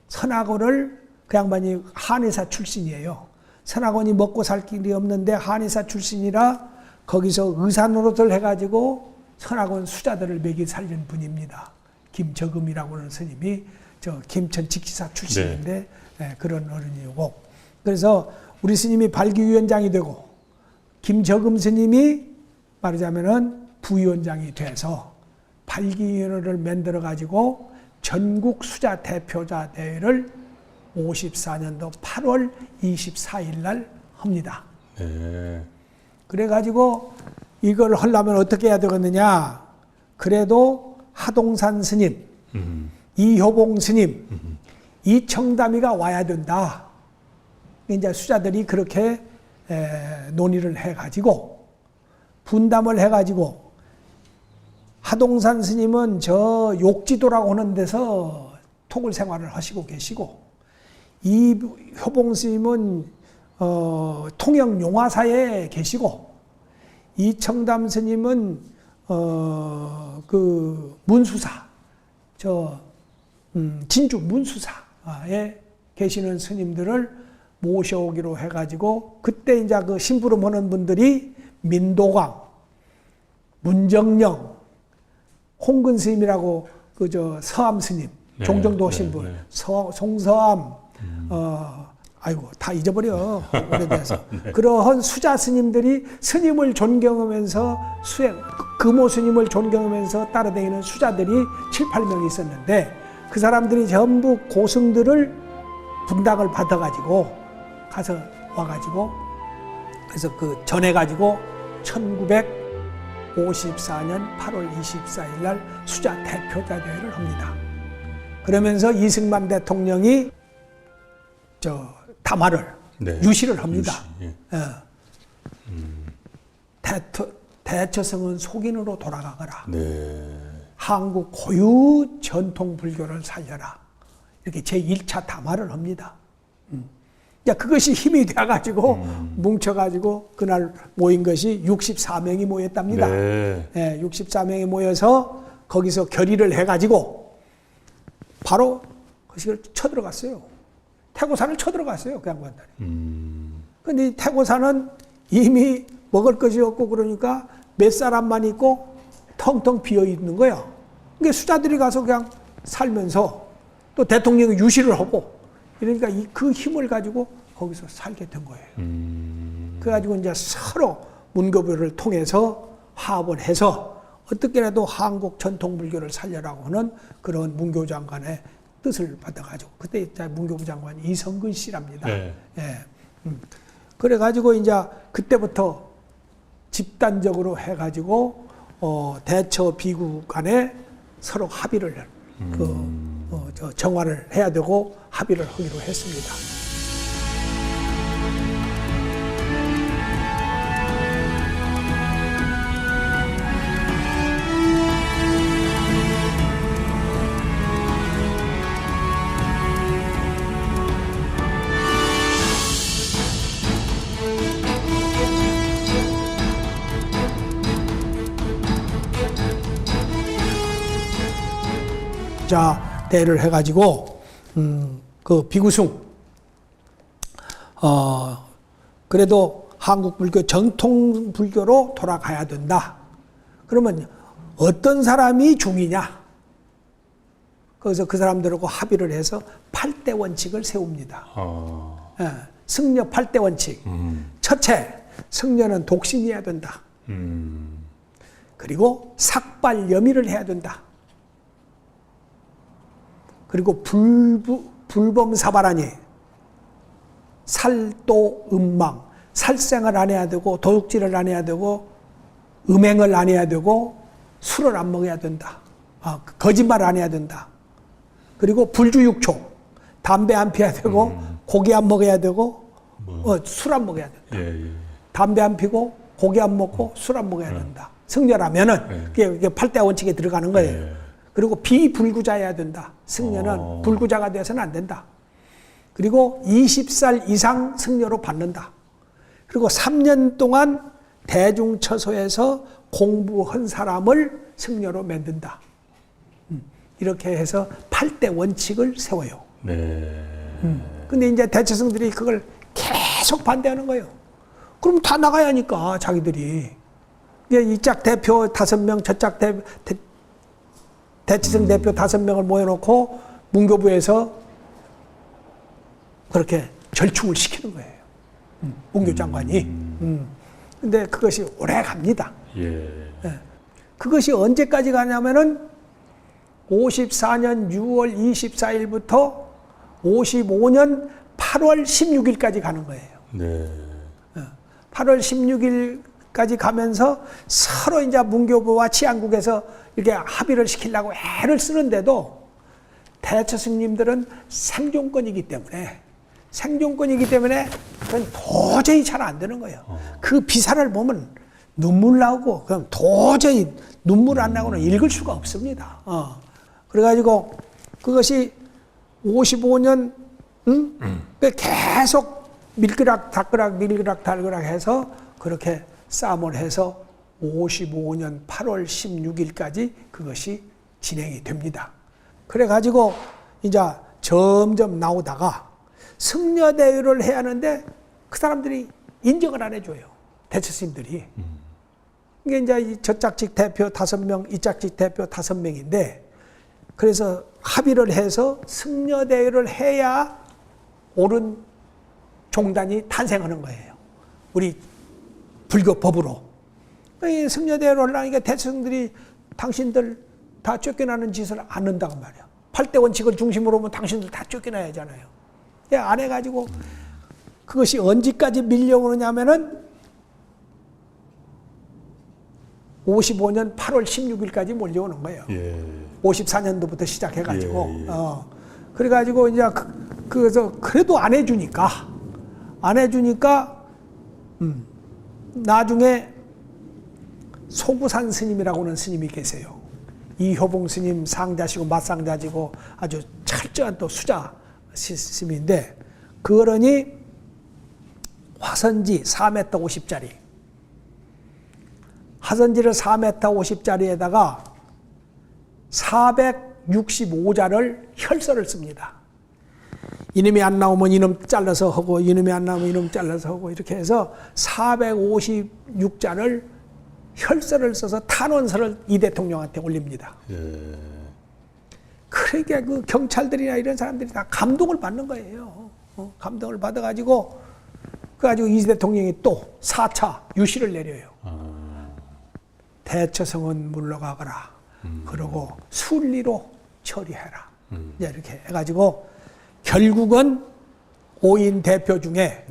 Speaker 1: 선악원을 그 양반이 한의사 출신이에요. 선악원이 먹고 살 길이 없는데 한의사 출신이라 거기서 의사 노릇을 해가지고 선악원 수자들을 먹이 살린 분입니다. 김저금이라고 하는 스님이 저 김천 직지사 출신인데 네. 그런 어른이고 그래서 우리 스님이 발기위원장이 되고 김저금 스님이 말하자면은 부위원장이 돼서 발기위원회를 만들어 가지고 전국 수자 대표자 대회를 54년도 8월 24일 날 합니다.
Speaker 2: 네.
Speaker 1: 그래 가지고 이걸 하려면 어떻게 해야 되겠느냐? 그래도 하동산 스님, 이효봉 스님, 이청담이가 와야 된다. 이제 수자들이 그렇게 논의를 해가지고 분담을 해가지고 하동산 스님은 저 욕지도라고 하는 데서 토굴 생활을 하시고 계시고 이효봉 스님은 통영 용화사에 계시고 이청담 스님은 그 문수사 진주 문수사에 계시는 스님들을 모셔오기로 해가지고 그때 이제 그 심부름하는 분들이 민도광, 문정령, 홍근 스님이라고 그 서암 스님,
Speaker 2: 네,
Speaker 1: 종정도
Speaker 2: 네,
Speaker 1: 신분,
Speaker 2: 네.
Speaker 1: 송서암, 아이고 다 잊어버려 오래돼서 그러한 수자 스님들이 스님을 존경하면서 금오 스님을 존경하면서 따라다니는 수자들이 7, 8명 있었는데 그 사람들이 전부 고승들을 분당을 받아가지고 가서 와가지고 그래서 그 전해가지고 1954년 8월 24일 날 수자 대표자 대회를 합니다. 그러면서 이승만 대통령이 담화를
Speaker 2: 네.
Speaker 1: 유시를 합니다.
Speaker 2: 유시,
Speaker 1: 예. 대처성은 속인으로 돌아가거라.
Speaker 2: 네.
Speaker 1: 한국 고유 전통 불교를 살려라. 이렇게 제1차 담화를 합니다. 그것이 힘이 돼가지고 뭉쳐가지고 그날 모인 것이 64명이 모였답니다.
Speaker 2: 네.
Speaker 1: 예, 64명이 모여서 거기서 결의를 해가지고 바로 거기를 쳐들어갔어요. 태고산을 쳐들어갔어요. 그 양반들이. 근데 이 태고산은 이미 먹을 것이 없고 그러니까 몇 사람만 있고 텅텅 비어 있는 거야. 그러니까 수자들이 가서 그냥 살면서 또 대통령이 유시를 하고 이러니까 그 힘을 가지고 거기서 살게 된 거예요. 그래가지고 이제 서로 문교부를 통해서 화합을 해서 어떻게라도 한국 전통 불교를 살려라고 하는 그런 문교부 장관의 뜻을 받아가지고 그때 문교부 장관이 이성근 씨랍니다.
Speaker 2: 네.
Speaker 1: 예. 그래가지고 이제 그때부터 집단적으로 해가지고 대처 비구 간에 서로 합의를 정화를 해야 되고 합의를 하기로 했습니다. 자, 대를 해가지고, 그 비구숭, 그래도 한국 불교 정통 불교로 돌아가야 된다. 그러면 어떤 사람이 중이냐? 그래서 그 사람들하고 합의를 해서 8대 원칙을 세웁니다. 예, 승려 8대 원칙. 첫째, 승려는 독신이어야 된다. 그리고 삭발 여미를 해야 된다. 그리고 불범사발하니 살도 음망, 살생을 안 해야 되고 도둑질을 안 해야 되고 음행을 안 해야 되고 술을 안 먹어야 된다. 거짓말 안 해야 된다. 그리고 불주육초, 담배 안 피워야 되고 고기 안 먹어야 되고 술 안 먹어야 된다.
Speaker 2: 예.
Speaker 1: 담배 안 피고 고기 안 먹고 술 안 먹어야 된다. 승려라면은 그게 8대 원칙에 들어가는 거예요. 그리고 비불구자여야 된다. 승려는 불구자가 되어서는 안 된다. 그리고 20살 이상 승려로 받는다. 그리고 3년 동안 대중처소에서 공부한 사람을 승려로 만든다. 이렇게 해서 8대 원칙을 세워요.
Speaker 2: 네.
Speaker 1: 근데 이제 대처성들이 그걸 계속 반대하는 거예요. 그럼 다 나가야 하니까 자기들이. 이짝 대표 5명, 저짝 대치성 대표 5명을 모여놓고 문교부에서 그렇게 절충을 시키는 거예요. 문교 장관이. 근데 그것이 오래 갑니다.
Speaker 2: 예.
Speaker 1: 그것이 언제까지 가냐면은 54년 6월 24일부터 55년 8월 16일까지 가는 거예요.
Speaker 2: 네.
Speaker 1: 8월 16일까지 가면서 서로 이제 문교부와 치안국에서 이렇게 합의를 시키려고 애를 쓰는데도 대처 스님들은 생존권이기 때문에 그건 도저히 잘 안 되는 거예요. 그 비사를 보면 눈물 나오고 그럼 도저히 눈물 안 나고는 읽을 수가 없습니다. 그래가지고 그것이 55년 계속 밀그락 달그락 해서 그렇게 싸움을 해서 55년 8월 16일까지 그것이 진행이 됩니다. 그래가지고 이제 점점 나오다가 승려대회를 해야 하는데 그 사람들이 인정을 안 해줘요. 대처 스님들이. 이게 이제 이 저짝직 대표 5명, 이 짝직 대표 5명인데 그래서 합의를 해서 승려대회를 해야 옳은 종단이 탄생하는 거예요. 우리 불교 법으로. 이 승려대회를 하려니까 대처스님들이 당신들 다 쫓겨나는 짓을 안 한다고 말이야. 8대 원칙을 중심으로 보면 당신들 다 쫓겨나야 하잖아요. 안 해가지고 그것이 언제까지 밀려오느냐면은 55년 8월 16일까지 몰려오는 거예요. 예. 54년도부터 시작해가지고. 그래가지고 이제 그래서 그래도 안 해주니까 나중에 소구산 스님이라고 하는 스님이 계세요. 이효봉 스님 상자시고 맞상자시고 아주 철저한 또 수자 스님인데 그 어른이 화선지 4m 50짜리 화선지를 4m 50짜리에다가 465자를 혈서를 씁니다. 이놈이 안 나오면 이놈 잘라서 하고 이놈이 안 나오면 이놈 잘라서 하고 이렇게 해서 456자를 혈서를 써서 탄원서를 이 대통령한테 올립니다. 예. 그러니까 그 경찰들이나 이런 사람들이 다 감동을 받는 거예요. 감동을 받아가지고 그래가지고 이 대통령이 또 4차 유시를 내려요. 대처성은 물러가거라. 그러고 순리로 처리해라. 이렇게 해가지고 결국은 5인 대표 중에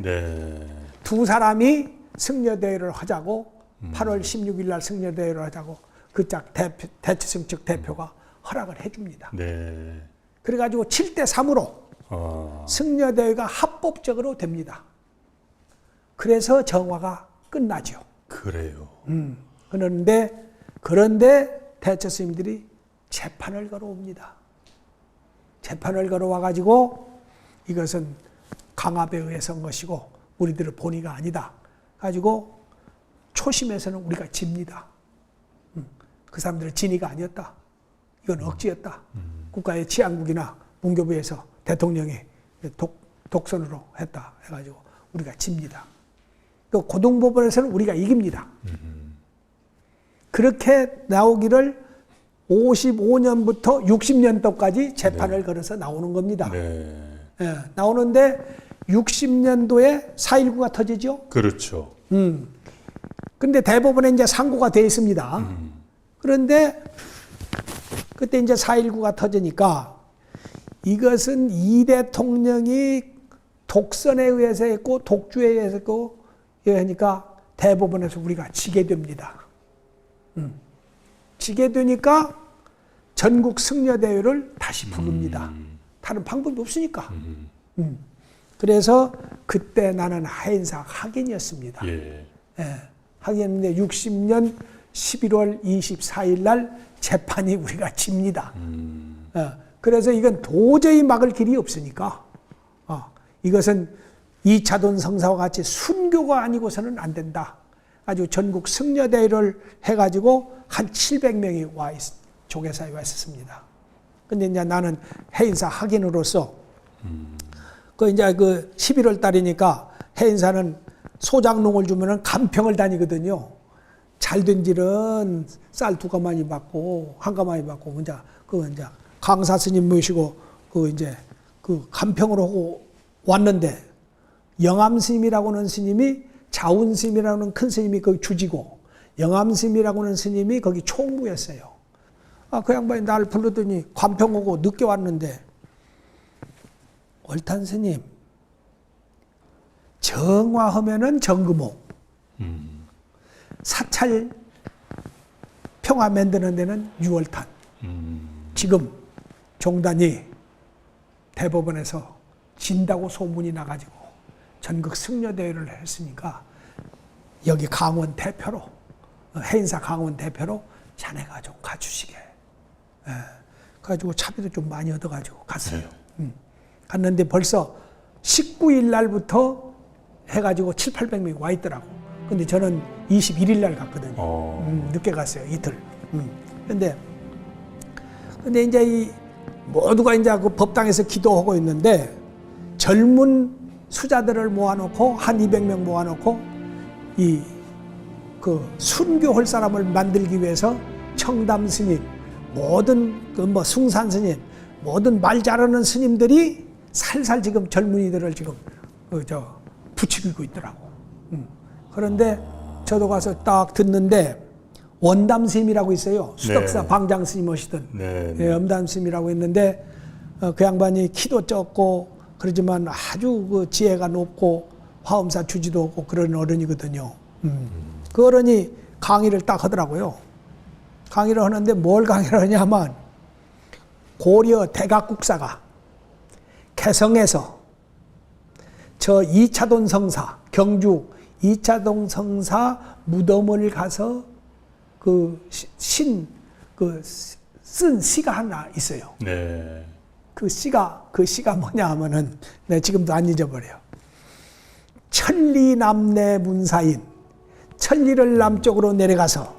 Speaker 1: 두 사람이 승려대회를 하자고 8월 16일 날 승려대회를 하자고 그짝 대처성 측 대표가 허락을 해줍니다. 네. 그래가지고 7대 3으로 승려대회가 합법적으로 됩니다. 그래서 정화가 끝나죠.
Speaker 2: 그래요.
Speaker 1: 그런데 대처 스님들이 재판을 걸어옵니다. 재판을 걸어와가지고 이것은 강압에 의해서 한 것이고 우리들의 본의가 아니다. 가지고 초심에서는 우리가 집니다. 그 사람들은 진의가 아니었다. 이건 억지였다. 국가의 치안국이나 문교부에서 대통령이 독선으로 했다. 해가지고 우리가 집니다. 또 고등법원에서는 우리가 이깁니다. 그렇게 나오기를 55년부터 60년도까지 재판을 걸어서 나오는 겁니다. 나오는데 60년도에 4.19가 터지죠?
Speaker 2: 그렇죠.
Speaker 1: 근데 대법원에 이제 상고가 되어 있습니다. 그런데 그때 이제 4.19가 터지니까 이것은 이 대통령이 독선에 의해서 했고 독주에 의해서 했고 그러니까 대법원에서 우리가 지게 됩니다. 지게 되니까 전국 승려대회를 다시 부릅니다. 다른 방법이 없으니까. 그래서 그때 나는 하인사 학인이었습니다. 학인인데 60년 11월 24일 날 재판이 우리가 집니다. 그래서 이건 도저히 막을 길이 없으니까 이것은 2차돈 성사와 같이 순교가 아니고서는 안 된다. 아주 전국 승려대회를 해가지고 한 700명이 조계사에 와 있었습니다. 근데 이제 나는 해인사 학인으로서 이제 11월 달이니까 해인사는 소장농을 주면은 간평을 다니거든요. 잘된 질은 쌀 2가마니 받고 1가마니 받고 이제 강사 스님 모시고 간평을 하고 왔는데 영암 스님이라고 하는 스님이 자운 스님이라고 하는 큰 스님이 거기 주지고 영암 스님이라고 하는 스님이 거기 총무였어요. 그 양반이 날 부르더니 관평 오고 늦게 왔는데 옳단 스님 정화하면은 정금옥 사찰 평화 만드는 데는 6월탄 지금 종단이 대법원에서 진다고 소문이 나가지고 전국 승려대회를 했으니까 여기 강원 대표로 해인사 강원 대표로 자네가 좀 가주시게. 그래가지고 차비도 좀 많이 얻어가지고 갔어요. 갔는데 벌써 19일 날부터 해가지고 700~800명이 와 있더라고. 근데 저는 21일 날 갔거든요. 늦게 갔어요. 이틀. 근데 이제 이 모두가 이제 그 법당에서 기도하고 있는데 젊은 수자들을 모아놓고 한 200명 모아놓고 이 그 순교할 사람을 만들기 위해서 청담 스님, 모든 그 뭐 숭산 스님, 모든 말 잘하는 스님들이 살살 지금 젊은이들을 지금 부추기고 있더라고. 그런데 저도 가서 딱 듣는데 원담 스님이라고 있어요. 수덕사 네. 방장 스님 오시던 네, 원담 스님이라고 있는데 그 양반이 키도 적고 그러지만 아주 그 지혜가 높고 화엄사 주지도 없고 그런 어른이거든요. 그 어른이 강의를 딱 하더라고요. 강의를 하는데 뭘 강의를 하냐면 고려 대각국사가 개성에서 저 2차돈 성사, 경주 2차돈 성사 무덤을 가서 쓴 시가 하나 있어요.
Speaker 2: 네.
Speaker 1: 그 시가 뭐냐 하면은, 내 지금도 안 잊어버려요. 천리 남내 문사인, 천리를 남쪽으로 내려가서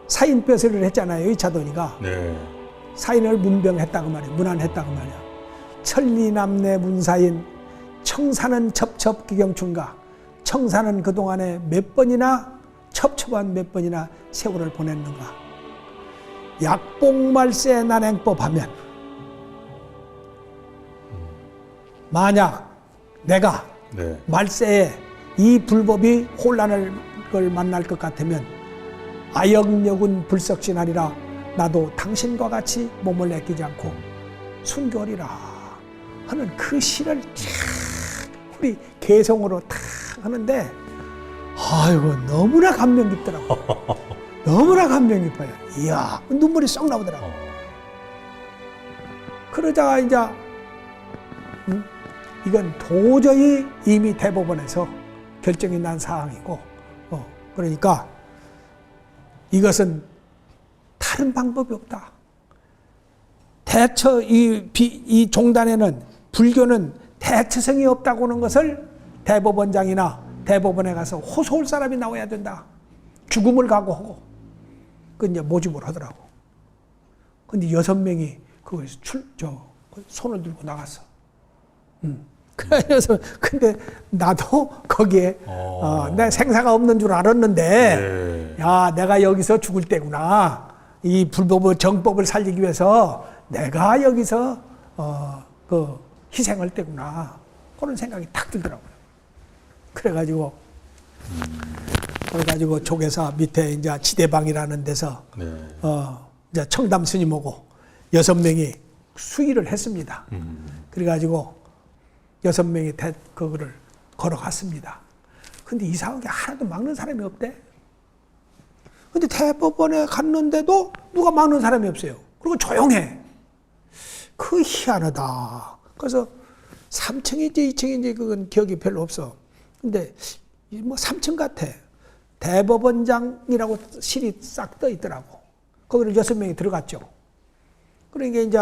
Speaker 1: 사인벼슬을 했잖아요. 2차돈이가. 네. 사인을 문병했다고 말이에요. 문안했다고 말이에요. 천리 남내 문사인, 청사는 첩첩 기경춘가. 청사는 그동안에 몇 번이나 첩첩한 몇 번이나 세월을 보냈는가. 약봉말세 난행법 하면 만약 내가 네. 말세에 이 불법이 혼란을 만날 것 같으면 아역력은 불석신하리라. 나도 당신과 같이 몸을 아끼지 않고 순교하리라 하는 그 시를 우리 개성으로 탁 하는데 아이고 너무나 감명 깊더라고. 너무나 감명 깊어요. 이야 눈물이 쏙 나오더라고. 그러다가 이제 이건 도저히 이미 대법원에서 결정이 난 사항이고 그러니까 이것은 다른 방법이 없다. 대처 이 종단에는 불교는 대처성이 없다고 하는 것을 대법원장이나 대법원에 가서 호소할 사람이 나와야 된다. 죽음을 각오하고 그 이제 모집을 하더라고. 근데 6명이 거기서 손을 들고 나갔어. 그래서 근데 나도 거기에 내 생사가 없는 줄 알았는데 네. 야 내가 여기서 죽을 때구나. 이 불법의 정법을 살리기 위해서 내가 여기서 그 희생할 때구나. 그런 생각이 탁 들더라고요. 그래가지고 조계사 밑에 이제 지대방이라는 데서 네. 이제 청담 스님하고 6명이 수의를 했습니다. 그래가지고 6명이 그거를 걸어갔습니다. 근데 이상하게 하나도 막는 사람이 없대. 근데 대법원에 갔는데도 누가 막는 사람이 없어요. 그리고 조용해. 그 희한하다. 그래서 3층인지 2층인지 그건 기억이 별로 없어. 근데 뭐 3층 같아. 대법원장이라고 실이 싹 떠 있더라고. 거기를 6명이 들어갔죠. 그러니까 이제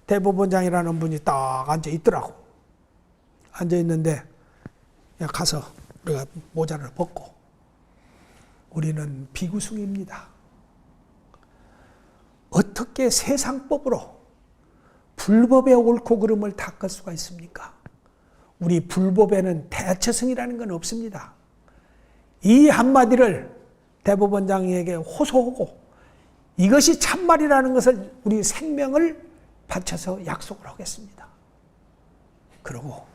Speaker 1: 대법원장이라는 분이 딱 앉아 있더라고. 앉아 있는데 가서 우리가 모자를 벗고 우리는 비구승입니다. 어떻게 세상법으로 불법의 옳고 그름을 닦을 수가 있습니까? 우리 불법에는 대처성이라는 건 없습니다. 이 한마디를 대법원장에게 호소하고 이것이 참말이라는 것을 우리 생명을 바쳐서 약속을 하겠습니다. 그러고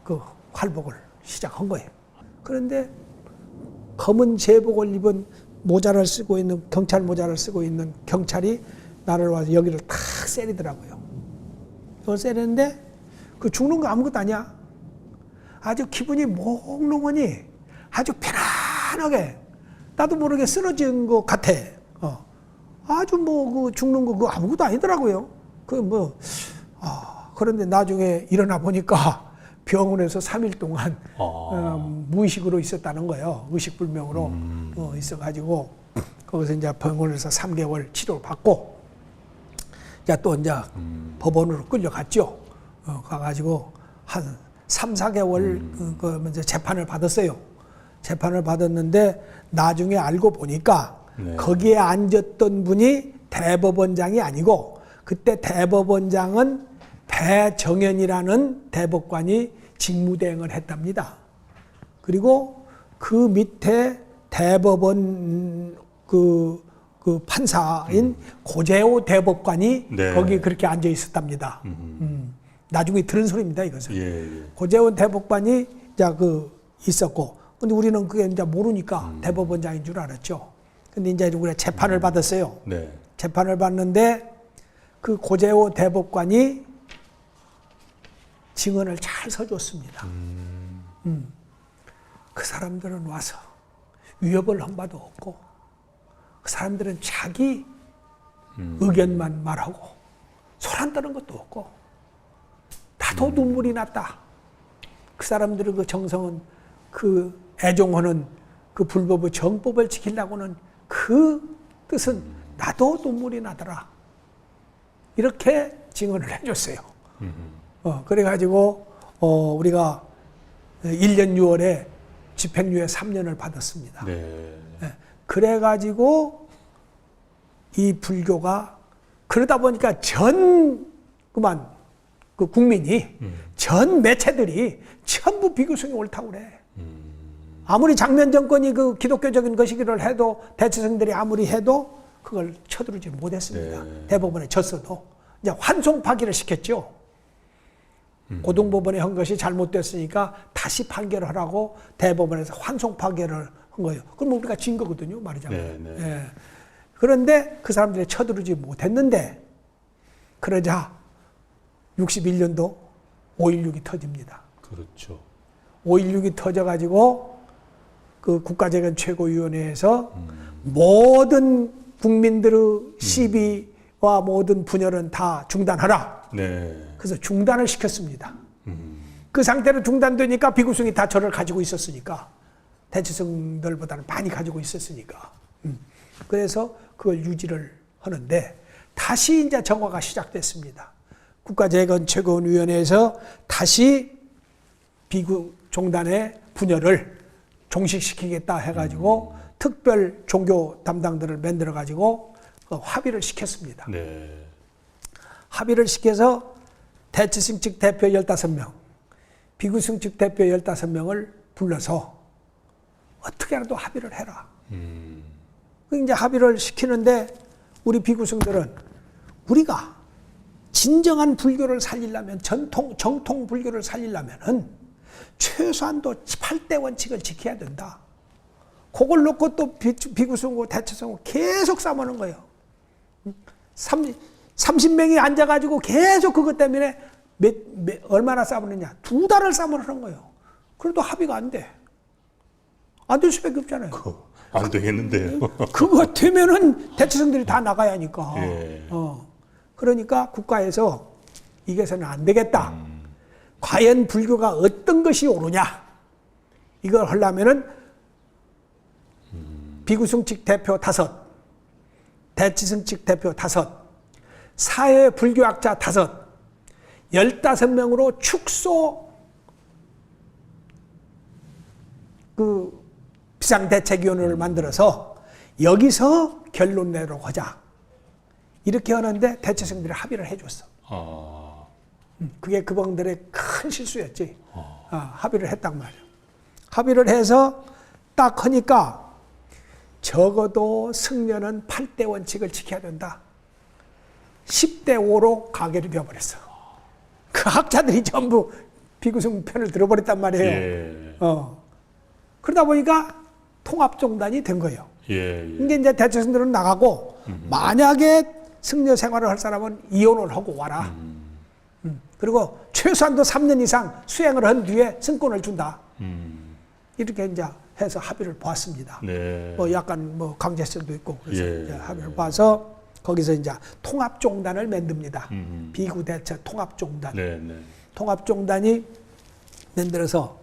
Speaker 1: 그 활복을 시작한 거예요. 그런데 검은 제복을 입은 모자를 쓰고 있는 경찰 모자를 쓰고 있는 경찰이 나를 와서 여기를 탁 세리더라고요. 이걸 세리는데 그 죽는 거 아무것도 아니야. 아주 기분이 몽롱하니 아주 편안하게 나도 모르게 쓰러진 것 같아. 아주 뭐 그 죽는 거 그거 아무것도 아니더라고요. 그런데 나중에 일어나 보니까 병원에서 3일 동안 무의식으로 있었다는 거예요. 의식불명으로 있어가지고 거기서 이제 병원에서 3개월 치료를 받고 또 이제 법원으로 끌려갔죠. 가가지고 한 3, 4개월 이제 재판을 받았어요. 재판을 받았는데 나중에 알고 보니까
Speaker 2: 네.
Speaker 1: 거기에 앉았던 분이 대법원장이 아니고 그때 대법원장은 배정현이라는 대법관이 직무대행을 했답니다. 그리고 그 밑에 대법원 그 판사인 고재호 대법관이
Speaker 2: 네.
Speaker 1: 거기 그렇게 앉아 있었답니다. 나중에 들은 소리입니다, 이것은.
Speaker 2: 예.
Speaker 1: 고재호 대법관이 이제 있었고, 근데 우리는 그게 이제 모르니까 대법원장인 줄 알았죠. 근데 이제 우리가 재판을 받았어요.
Speaker 2: 네.
Speaker 1: 재판을 받는데 그 고재호 대법관이 증언을 잘 서줬습니다. 그 사람들은 와서 위협을 한 바도 없고 그 사람들은 자기 의견만 말하고 소란 떠는 것도 없고 나도 눈물이 났다. 그 사람들의 그 정성은 그 애종하는 그 불법의 정법을 지키려고는 그 뜻은 나도 눈물이 나더라. 이렇게 증언을 해줬어요. 그래가지고 우리가 1년 6월에 집행유예 3년을 받았습니다.
Speaker 2: 네.
Speaker 1: 그래가지고 이 불교가 그러다 보니까 전 그 국민이 전 매체들이 전부 비구성이 옳다고 그래. 아무리 장면 정권이 그 기독교적인 것이기를 해도 대체성들이 아무리 해도 그걸 쳐들지 못했습니다.
Speaker 2: 네.
Speaker 1: 대법원에 졌어도 이제 환송 파기를 시켰죠. 고등법원에 한 것이 잘못됐으니까 다시 판결을 하라고 대법원에서 환송 파기를 한 거예요. 그럼 우리가 진 거거든요, 말하자면.
Speaker 2: 네.
Speaker 1: 예. 그런데 그 사람들이 쳐들지 못했는데 그러자 61년도 5.16이 터집니다.
Speaker 2: 그렇죠.
Speaker 1: 5.16이 터져가지고 그 국가재건 최고위원회에서 모든 국민들의 시비와 모든 분열은 다 중단하라.
Speaker 2: 네.
Speaker 1: 그래서 중단을 시켰습니다. 그 상태로 중단되니까 비구성이 다 저를 가지고 있었으니까 대체성들보다는 많이 가지고 있었으니까 그래서 그걸 유지를 하는데 다시 이제 정화가 시작됐습니다. 국가재건 최고위원회에서 다시 비구 종단의 분열을 종식시키겠다 해가지고 특별 종교 담당들을 만들어가지고 합의를 시켰습니다.
Speaker 2: 네.
Speaker 1: 합의를 시켜서 대치승 측 대표 15명, 비구승 측 대표 15명을 불러서 어떻게라도 합의를 해라. 이제 합의를 시키는데 우리 비구승들은 우리가 진정한 불교를 살리려면 정통 불교를 살리려면은 최소한도 8대 원칙을 지켜야 된다. 그걸 놓고 또 비구승고 대체승고 계속 싸우는 거예요. 30명이 앉아가지고 계속 그것 때문에 얼마나 싸우느냐. 2달을 싸우는 거예요. 그래도 합의가 안 돼. 안 될 수밖에 없잖아요.
Speaker 2: 안 되겠는데요.
Speaker 1: 그거 되면은 대체성들이 다 나가야 하니까.
Speaker 2: 예.
Speaker 1: 그러니까 국가에서 이게서는 안 되겠다. 과연 불교가 어떤 것이 옳으냐. 이걸 하려면은 비구승 측 대표 5, 대치승 측 대표 5, 사회 불교학자 5, 15명으로 축소 그 비상대책위원회를 만들어서 여기서 결론 내도록 하자. 이렇게 하는데 대체성들이 합의를 해줬어. 그게 그분들의 큰 실수였지. 합의를 했단 말이야. 합의를 해서 딱 하니까 적어도 승려는 8대 원칙을 지켜야 된다. 10대 5로 가결이 되어버렸어. 그 학자들이 전부 비구승 편을 들어버렸단 말이에요.
Speaker 2: 예.
Speaker 1: 그러다 보니까 통합종단이 된 거예요.
Speaker 2: 예.
Speaker 1: 이게 이제 대체성들은 나가고 만약에 승려 생활을 할 사람은 이혼을 하고 와라. 그리고 최소한도 3년 이상 수행을 한 뒤에 승권을 준다. 이렇게 이제 해서 합의를 보았습니다.
Speaker 2: 네.
Speaker 1: 뭐 약간 뭐 강제성도 있고 그래서
Speaker 2: 예.
Speaker 1: 이제 합의를 봐서 거기서 이제 통합종단을 만듭니다. 비구대처 통합종단.
Speaker 2: 네, 네.
Speaker 1: 통합종단이 만들어서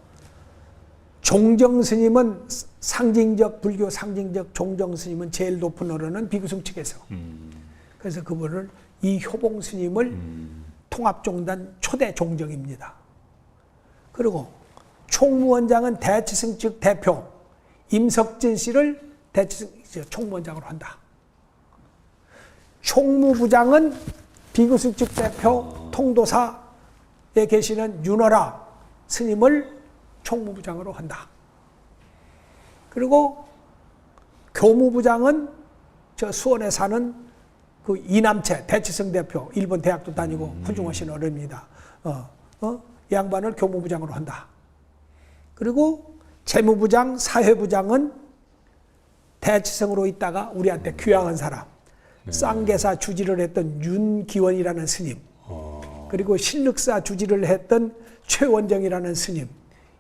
Speaker 1: 종정스님은 상징적 불교 상징적 종정스님은 제일 높은 어른은 비구승 측에서 그래서 그분을 이효봉스님을 통합종단 초대 종정입니다. 그리고 총무원장은 대치승 측 대표 임석진 씨를 대치승 총무원장으로 한다. 총무부장은 비구승 측 대표 통도사에 계시는 윤어라 스님을 총무부장으로 한다. 그리고 교무부장은 저 수원에 사는 그 이남채 대치승 대표 일본 대학도 다니고 훌륭하신 어른입니다. 양반을 교무부장으로 한다. 그리고 재무부장, 사회부장은 대치승으로 있다가 우리한테 귀향한 사람, 쌍계사 주지를 했던 윤기원이라는 스님, 그리고 신륵사 주지를 했던 최원정이라는 스님,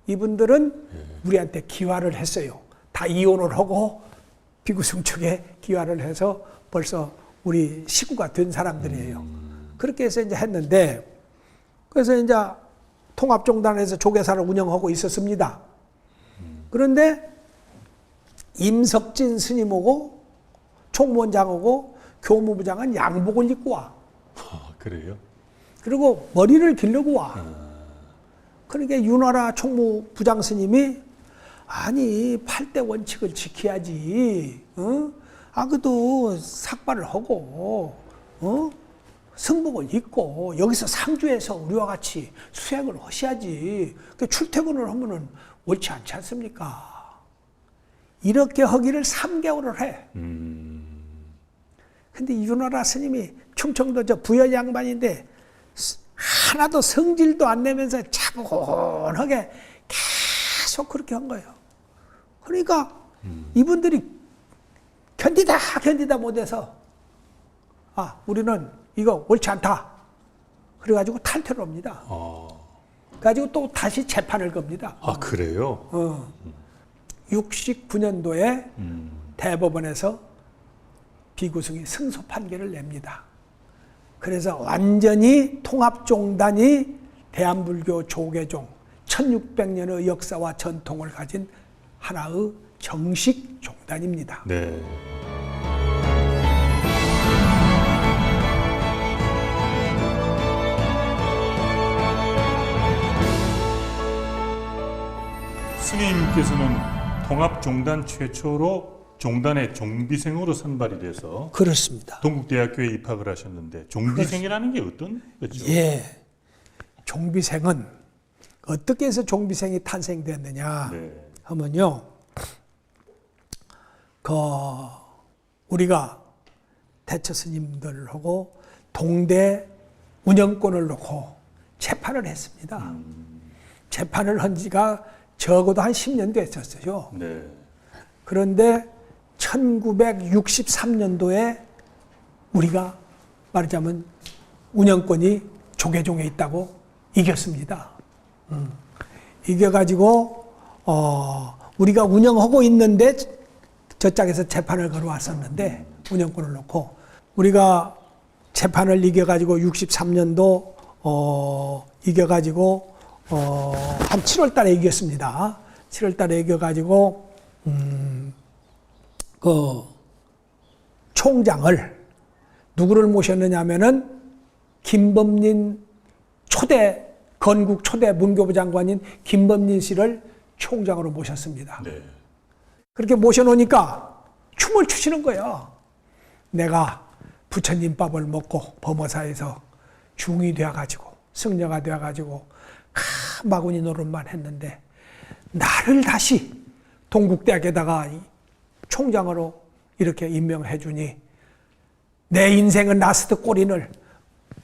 Speaker 1: 이분들은 우리한테 기화를 했어요. 다 이혼을 하고 비구승 측에 기화를 해서 벌써 우리 식구가 된 사람들이에요. 그렇게 해서 이제 했는데, 그래서 이제 통합종단에서 조계사를 운영하고 있었습니다. 그런데 임석진 스님하고 총무원장하고 교무부장은 양복을 입고 와.
Speaker 2: 그래요?
Speaker 1: 그리고 머리를 기르고 와. 그러니까 윤화라 총무부장 스님이 아니 8대 원칙을 지켜야지. 그래도 삭발을 하고 승복을 입고 여기서 상주에서 우리와 같이 수행을 하셔야지. 출퇴근을 하면은 옳지 않지 않습니까? 이렇게 하기를 3개월을 해. 근데 윤화라 스님이 충청도 저 부여 양반인데 하나도 성질도 안 내면서 차분하게 계속 그렇게 한 거예요. 그러니까 이분들이 견디다 못해서 우리는 이거 옳지 않다. 그래가지고 탈퇴를 합니다. 그래가지고 또 다시 재판을 겁니다.
Speaker 2: 그래요?
Speaker 1: 69년도에 대법원에서 비구승이 승소 판결을 냅니다. 그래서 완전히 통합종단이 대한불교 조계종 1600년의 역사와 전통을 가진 하나의 정식 종단입니다.
Speaker 2: 네. 스님께서는 통합종단 최초로 종단의 종비생으로 선발이 돼서
Speaker 1: 그렇습니다.
Speaker 2: 동국대학교에 입학을 하셨는데 종비생이라는 게 어떤 거죠?
Speaker 1: 예, 종비생은 어떻게 해서 종비생이 탄생됐느냐
Speaker 2: 네.
Speaker 1: 하면요, 우리가 대처 스님들하고 동대 운영권을 놓고 재판을 했습니다. 재판을 한 지가 적어도 한 10년 됐었어요.
Speaker 2: 네.
Speaker 1: 그런데 1963년도에 우리가 말하자면 운영권이 조계종에 있다고 이겼습니다. 이겨가지고 우리가 운영하고 있는데 저쪽에서 재판을 걸어왔었는데 운영권을 놓고 우리가 재판을 이겨가지고 63년도 이겨가지고 한 7월 달에 이겼습니다. 7월 달에 이겨가지고 그 총장을 누구를 모셨느냐면은 김범린 건국 초대 문교부 장관인 김범린 씨를 총장으로 모셨습니다.
Speaker 2: 네.
Speaker 1: 그렇게 모셔놓으니까 춤을 추시는 거예요. 내가 부처님 밥을 먹고 범어사에서 중이 되어가지고 승려가 되어가지고 마구니 노릇만 했는데 나를 다시 동국대학에다가 총장으로 이렇게 임명해 주니 내 인생은 라스트 꼬리를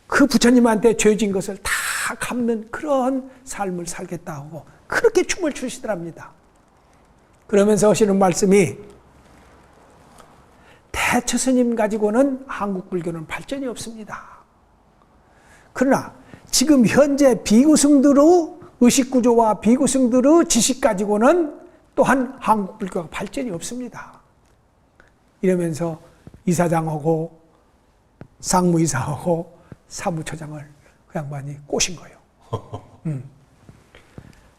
Speaker 1: 그 부처님한테 죄진 것을 다 다 갚는 그런 삶을 살겠다 하고 그렇게 춤을 추시더랍니다. 그러면서 하시는 말씀이 대처 스님 가지고는 한국 불교는 발전이 없습니다. 그러나 지금 현재 비구승들의 의식구조와 비구승들의 지식 가지고는 또한 한국 불교가 발전이 없습니다. 이러면서 이사장하고 상무이사하고 사무처장을 그 양반이 꼬신 거예요.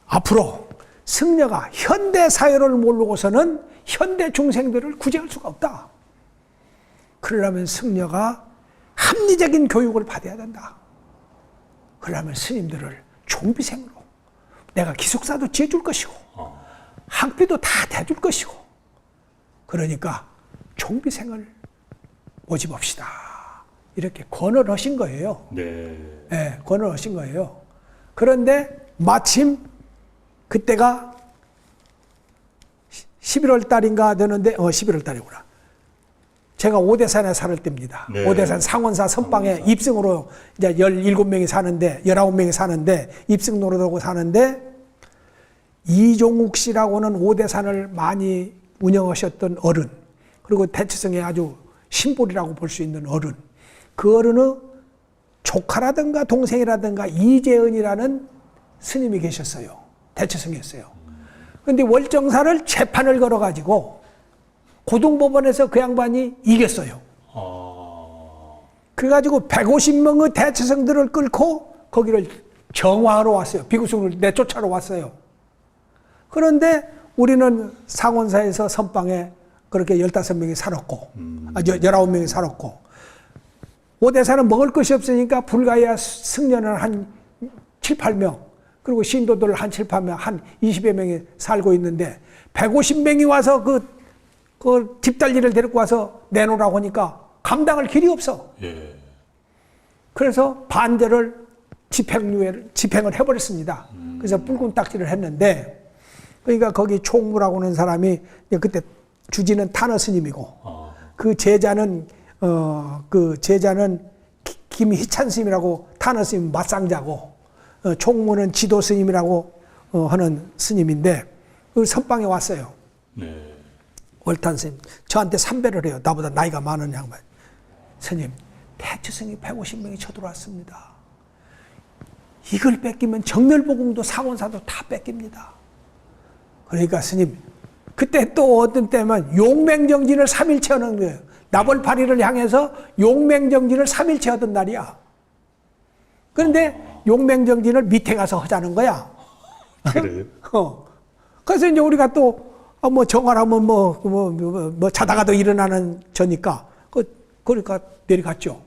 Speaker 1: 앞으로 승려가 현대 사회를 모르고서는 현대 중생들을 구제할 수가 없다. 그러려면 승려가 합리적인 교육을 받아야 된다. 그러려면 스님들을 좀비생으로 내가 기숙사도 지어줄 것이고 학비도 다 대줄 것이고 그러니까 좀비생을 모집합시다. 이렇게 권을 하신 거예요.
Speaker 2: 네.
Speaker 1: 네, 권을 하신 거예요. 그런데 마침 그때가 11월 달인가 되는데 11월 달이구나. 제가 오대산에 살 때입니다.
Speaker 2: 네.
Speaker 1: 오대산 상원사 선방에 입승으로 이제 17명이 사는데 19명이 사는데 입승 노릇하고 사는데 이종욱 씨라고는 오대산을 많이 운영하셨던 어른 그리고 대치성의 아주 신볼이라고 볼 수 있는 어른 그 어른의 조카라든가 동생이라든가 이재은이라는 스님이 계셨어요. 대치성이었어요. 그런데 월정사를 재판을 걸어가지고 고등법원에서 그 양반이 이겼어요. 그래가지고 150명의 대체성들을 끌고 거기를 정화하러 왔어요. 비구승을 내쫓아러 왔어요. 그런데 우리는 상원사에서 선방에 그렇게 15명이 살았고, 19명이 살았고, 오대사는 먹을 것이 없으니까 불가야 승려는 한 7, 8명, 그리고 신도들 한 7, 8명, 한 20여 명이 살고 있는데, 150명이 와서 그 뒷달리를 데리고 와서 내놓으라고 하니까 감당할 길이 없어.
Speaker 2: 예.
Speaker 1: 그래서 반대를 집행을 해버렸습니다. 그래서 붉은 딱지를 했는데, 그러니까 거기 총무라고 하는 사람이 그때 주지는 탄어 스님이고, 그 제자는 김희찬 스님이라고 탄어 스님 맞상자고, 총무는 지도 스님이라고 하는 스님인데, 그 선방에 왔어요.
Speaker 2: 네.
Speaker 1: 월탄 스님. 저한테 삼배를 해요. 나보다 나이가 많은 양반. 스님, 대처성이 150명이 쳐들어왔습니다. 이걸 뺏기면 정멸보궁도 상원사도 다 뺏깁니다. 그러니까 스님, 그때 또 어떤 때면 용맹정진을 3일째 하는 거예요. 나벌파리를 향해서 용맹정진을 3일째 하던 날이야. 그런데 용맹정진을 밑에 가서 하자는 거야.
Speaker 2: 그래요?
Speaker 1: 그래서 이제 우리가 또 뭐 정화하면 뭐 자다가도 일어나는 저니까 그러니까 내려갔죠.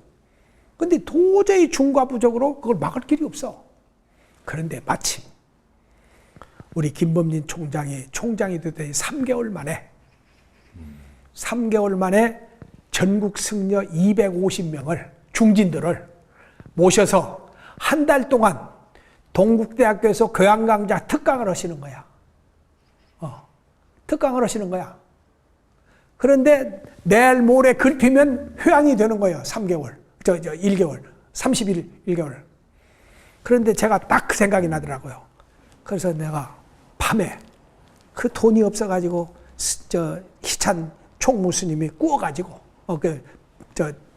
Speaker 1: 근데 도저히 중과부적으로 그걸 막을 길이 없어. 그런데 마침 우리 김범진 총장이 되더니 3개월 만에 전국 승려 250명을 중진들을 모셔서 한 달 동안 동국대학교에서 교양강좌 특강을 하시는 거야. 특강을 하시는 거야. 그런데 내일 모레 글피면 회항이 되는 거예요. 3개월. 1개월. 30일 1개월. 그런데 제가 딱 그 생각이 나더라고요. 그래서 내가 밤에 그 돈이 없어가지고 희찬 총무스님이 구워가지고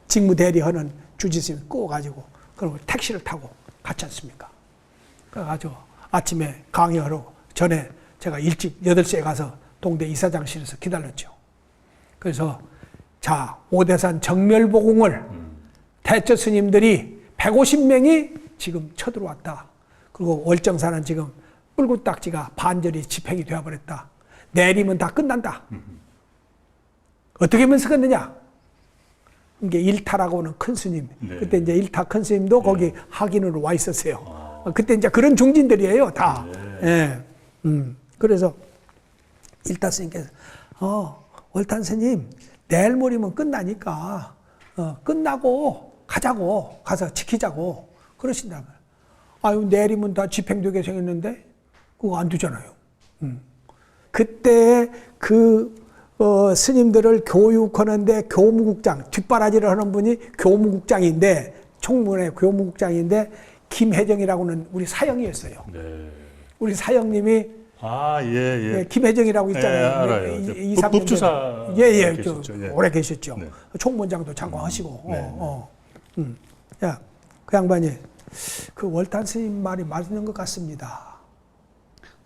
Speaker 1: 직무대리하는 주지스님이 구워가지고 그리고 택시를 타고 갔지 않습니까? 그래가지고 아침에 강의하러 전에 제가 일찍 8시에 가서 동대 이사장실에서 기다렸죠. 그래서 자 오대산 정멸보궁을 대처 스님들이 150명이 지금 쳐들어왔다. 그리고 월정사는 지금 붉은 딱지가 반절이 집행이 되어버렸다. 내리면 다 끝난다. 어떻게 하면 쓰겠느냐? 이게 일타라고 하는 큰 스님. 네. 그때 이제 일타 큰 스님도 네. 거기 학인으로 와 있었어요. 그때 이제 그런 중진들이에요, 다. 네. 예. 그래서 일타 스님께서, 월탄 스님, 내일 모레면 끝나니까, 끝나고 가자고, 가서 지키자고, 그러신다고요. 아유, 내일이면 다 집행되게 생겼는데, 그거 안 되잖아요. 그때 스님들을 교육하는데 교무국장, 뒷바라지를 하는 분이 교무국장인데, 총무의 교무국장인데, 김혜정이라고는 우리 사형이었어요.
Speaker 2: 네.
Speaker 1: 우리 사형님이
Speaker 2: 예.
Speaker 1: 김혜정이라고 있잖아요.
Speaker 2: 예, 알아요. 법주사
Speaker 1: 예,
Speaker 2: 계셨죠. 예.
Speaker 1: 오래 계셨죠.
Speaker 2: 네.
Speaker 1: 총무장도 장관하시고.
Speaker 2: 네.
Speaker 1: 야, 그 양반이 그 월탄 스님 말이 맞는 것 같습니다.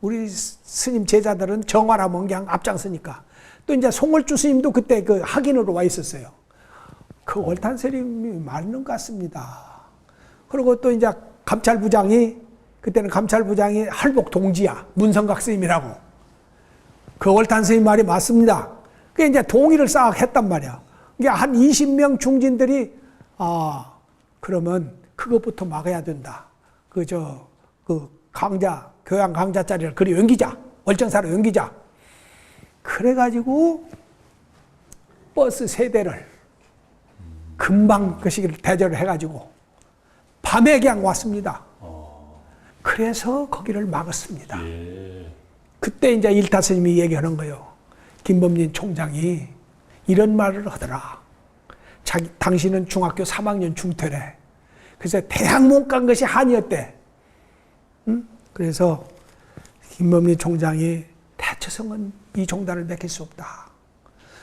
Speaker 1: 우리 스님 제자들은 정화라면 그냥 앞장서니까. 또 이제 송월주 스님도 그때 그 학인으로 와 있었어요. 그 월탄 스님이 맞는 것 같습니다. 그리고 또 이제 그때는 감찰부장이 할복 동지야. 문성각 스님이라고. 그 월탄 스님 말이 맞습니다. 그게 이제 동의를 싹 했단 말이야. 이게 한 20명 중진들이, 그러면 그것부터 막아야 된다. 교양 강좌 자리를 그리 옮기자. 월정사로 옮기자. 그래가지고 버스 3대를 금방 그 시기를 대절을 해가지고 밤에 그냥 왔습니다. 그래서 거기를 막았습니다.
Speaker 2: 예.
Speaker 1: 그때 이제 일타 스님이 얘기하는 거예요. 김범진 총장이 이런 말을 하더라. 당신은 중학교 3학년 중퇴래. 그래서 대학 못 간 것이 한이었대. 그래서 김범진 총장이 대처성은 이 종단을 맡길 수 없다.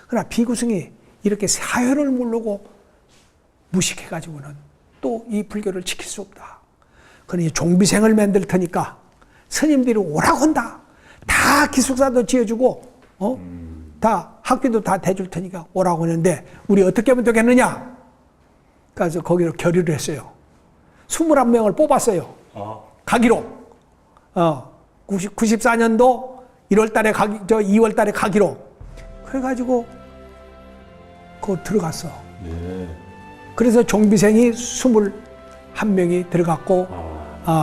Speaker 1: 그러나 비구승이 이렇게 사회를 모르고 무식해가지고는 또 이 불교를 지킬 수 없다. 그러니 종비생을 만들 테니까 스님들이 오라고 한다. 다 기숙사도 지어주고, 다 학비도 다 대줄 테니까 오라고 하는데 우리 어떻게 하면 되겠느냐? 그래서 거기로 결의를 했어요. 21명을 뽑았어요. 가기로. 94년도 2월 달에 가기로. 그래가지고 그거 들어갔어.
Speaker 2: 네.
Speaker 1: 그래서 종비생이 21명이 들어갔고,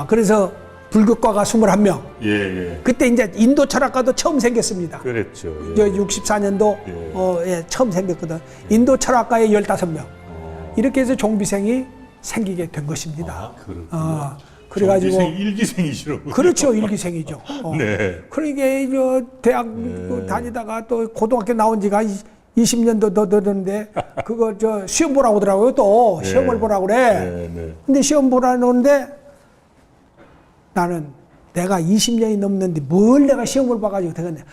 Speaker 1: 그래서 불교과가 21명.
Speaker 2: 예.
Speaker 1: 그때 이제 인도 철학과도 처음 생겼습니다.
Speaker 2: 그랬죠. 예.
Speaker 1: 64년도 처음 생겼거든. 인도 철학과에 15명. 이렇게 해서 종비생이 생기게 된 것입니다.
Speaker 2: 그렇군요.
Speaker 1: 그래가지고.
Speaker 2: 일기생이시라고요?
Speaker 1: 그렇죠. 일기생이죠.
Speaker 2: 네.
Speaker 1: 그러니까 대학 다니다가 또 고등학교 나온 지가 20년도 더 되는데 그거 시험 보라고 하더라고요. 또 시험을 보라고 그래.
Speaker 2: 네.
Speaker 1: 근데 시험 보라는데 나는 내가 20년이 넘는데 뭘 내가 시험을 봐가지고 되겠네.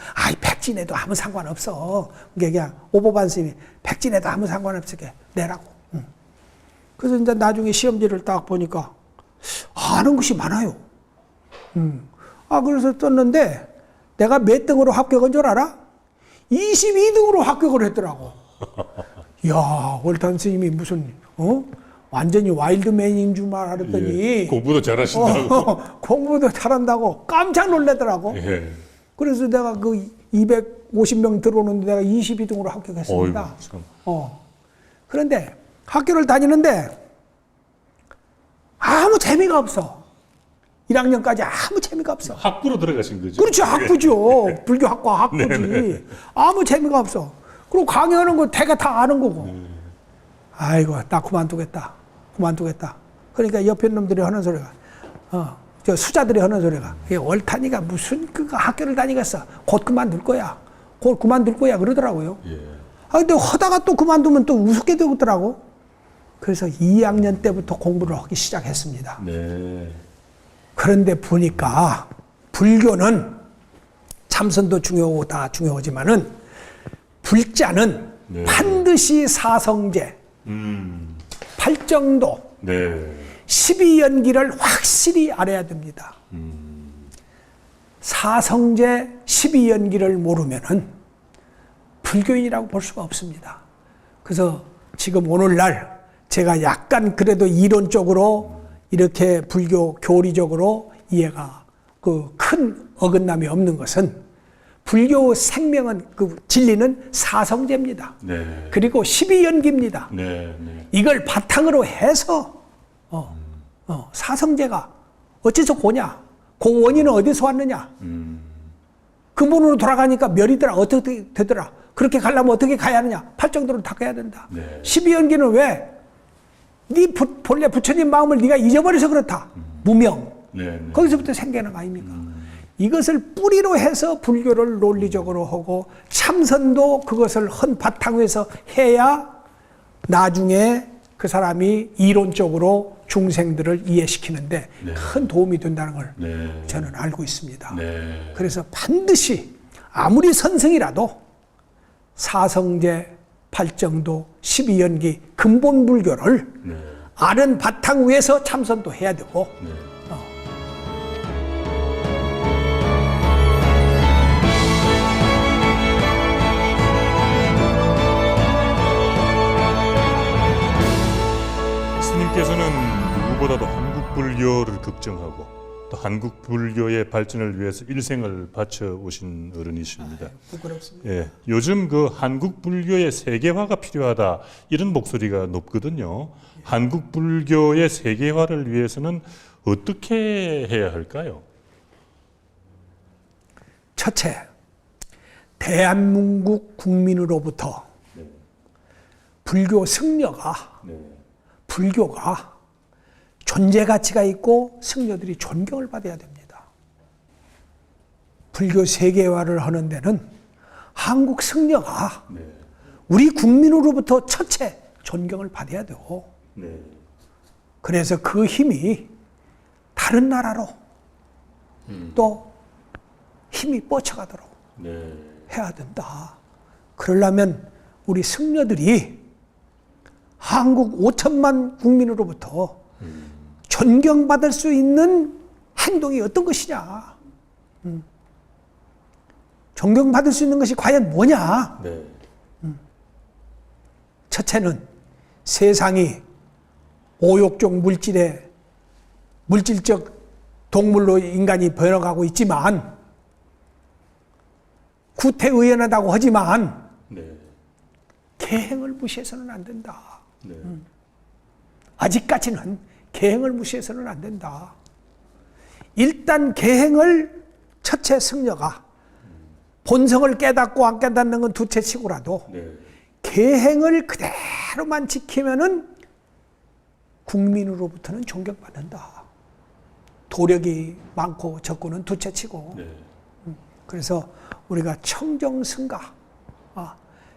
Speaker 1: 백진에도 아무 상관없어. 그냥 오보반 스님이 백진에도 아무 상관없게 내라고. 그래서 이제 나중에 시험지를 딱 보니까 아는 것이 많아요. 그래서 썼는데 내가 몇 등으로 합격한 줄 알아? 22등으로 합격을 했더라고. 이야, 월탄 스님이 무슨, 완전히 와일드맨인 줄만 알았더니.
Speaker 2: 예. 공부도 잘하신다고.
Speaker 1: 공부도 잘한다고 깜짝 놀라더라고.
Speaker 2: 예.
Speaker 1: 그래서 내가 그 250명 들어오는데 내가 22등으로 합격했습니다. 그런데 학교를 다니는데 아무 재미가 없어. 1학년까지 아무 재미가 없어.
Speaker 2: 학부로 들어가신 거죠?
Speaker 1: 그렇죠. 학부죠. 불교학과 학부지. 네네. 아무 재미가 없어. 그리고 강의하는 거 대가 다 아는 거고. 아이고, 나 그만두겠다. 그러니까 옆에 놈들이 하는 소리가, 저 수자들이 하는 소리가, 월탄이가 무슨 학교를 다니겠어. 곧 그만둘 거야. 그러더라고요.
Speaker 2: 예.
Speaker 1: 근데 하다가 또 그만두면 또 우습게 되더라고. 그래서 2학년 때부터 공부를 하기 시작했습니다.
Speaker 2: 네.
Speaker 1: 그런데 보니까 불교는 참선도 중요하고 다 중요하지만은 불자는 반드시 사성제, 팔정도, 12연기를 확실히 알아야 됩니다. 사성제 12연기를 모르면은 불교인이라고 볼 수가 없습니다. 그래서 지금 오늘날 제가 약간 그래도 이론적으로 이렇게 불교 교리적으로 이해가 큰 어긋남이 없는 것은 불교 생명은 진리는 사성제입니다.
Speaker 2: 네.
Speaker 1: 그리고 12연기입니다.
Speaker 2: 네.
Speaker 1: 이걸 바탕으로 해서 사성제가 어째서 고냐? 그 원인은 어디서 왔느냐? 근본으로 돌아가니까 멸이더라. 어떻게 되더라? 그렇게 가려면 어떻게 가야 하느냐? 팔정도를 닦아야 된다.
Speaker 2: 네.
Speaker 1: 12연기는 왜? 네 본래 부처님 마음을 네가 잊어버려서 그렇다. 무명. 거기서부터 생겨난 거 아닙니까? 이것을 뿌리로 해서 불교를 논리적으로 하고 참선도 그것을 헌바탕에서 해야 나중에 그 사람이 이론적으로 중생들을 이해시키는데
Speaker 2: 네.
Speaker 1: 큰 도움이 된다는 걸
Speaker 2: 네.
Speaker 1: 저는 알고 있습니다.
Speaker 2: 네.
Speaker 1: 그래서 반드시 아무리 선생이라도 사성제, 팔정도, 12연기 근본 불교를
Speaker 2: 네.
Speaker 1: 아는 바탕 위에서 참선도 해야 되고
Speaker 2: 네. 스님께서는 누구보다도 한국 불교를 걱정하고 또 한국 불교의 발전을 위해서 일생을 바쳐 오신 어른이십니다.
Speaker 1: 부끄럽습니다.
Speaker 2: 예, 요즘 그 한국 불교의 세계화가 필요하다 이런 목소리가 높거든요. 한국 불교의 세계화를 위해서는 어떻게 해야 할까요?
Speaker 1: 첫째, 대한민국 국민으로부터 불교 승려가 불교가 존재 가치가 있고 승려들이 존경을 받아야 됩니다. 불교 세계화를 하는 데는 한국 승려가 우리 국민으로부터 첫째 존경을 받아야 되고 그래서 그 힘이 다른 나라로 또 힘이 뻗쳐가도록 해야 된다. 그러려면 우리 승려들이 한국 5천만 국민으로부터 존경받을 수 있는 행동이 어떤 것이냐. 존경받을 수 있는 것이 과연 뭐냐. 첫째는 세상이 오욕적 물질적 동물로 인간이 변해가고 있지만 구태의연하다고 하지만 계행을 무시해서는 안 된다. 아직까지는 계행을 무시해서는 안 된다. 일단 계행을 첫째 승려가 본성을 깨닫고 안 깨닫는 건 두째 치고라도 계행을 그대로만 지키면은 국민으로부터는 존경받는다. 도력이 많고 적고는 두째 치고. 그래서 우리가 청정승가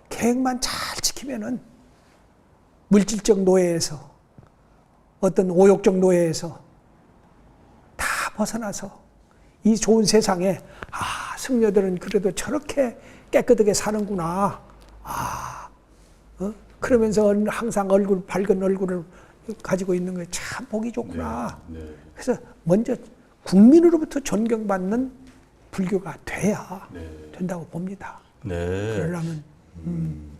Speaker 1: 계획만 잘 지키면은 물질적 노예에서 어떤 오욕적 노예에서 다 벗어나서 이 좋은 세상에 승려들은 그래도 저렇게 깨끗하게 사는구나. 그러면서 항상 밝은 얼굴을 가지고 있는 게 참 보기 좋구나. 그래서 먼저 국민으로부터 존경받는 불교가 돼야 된다고 봅니다. 그러려면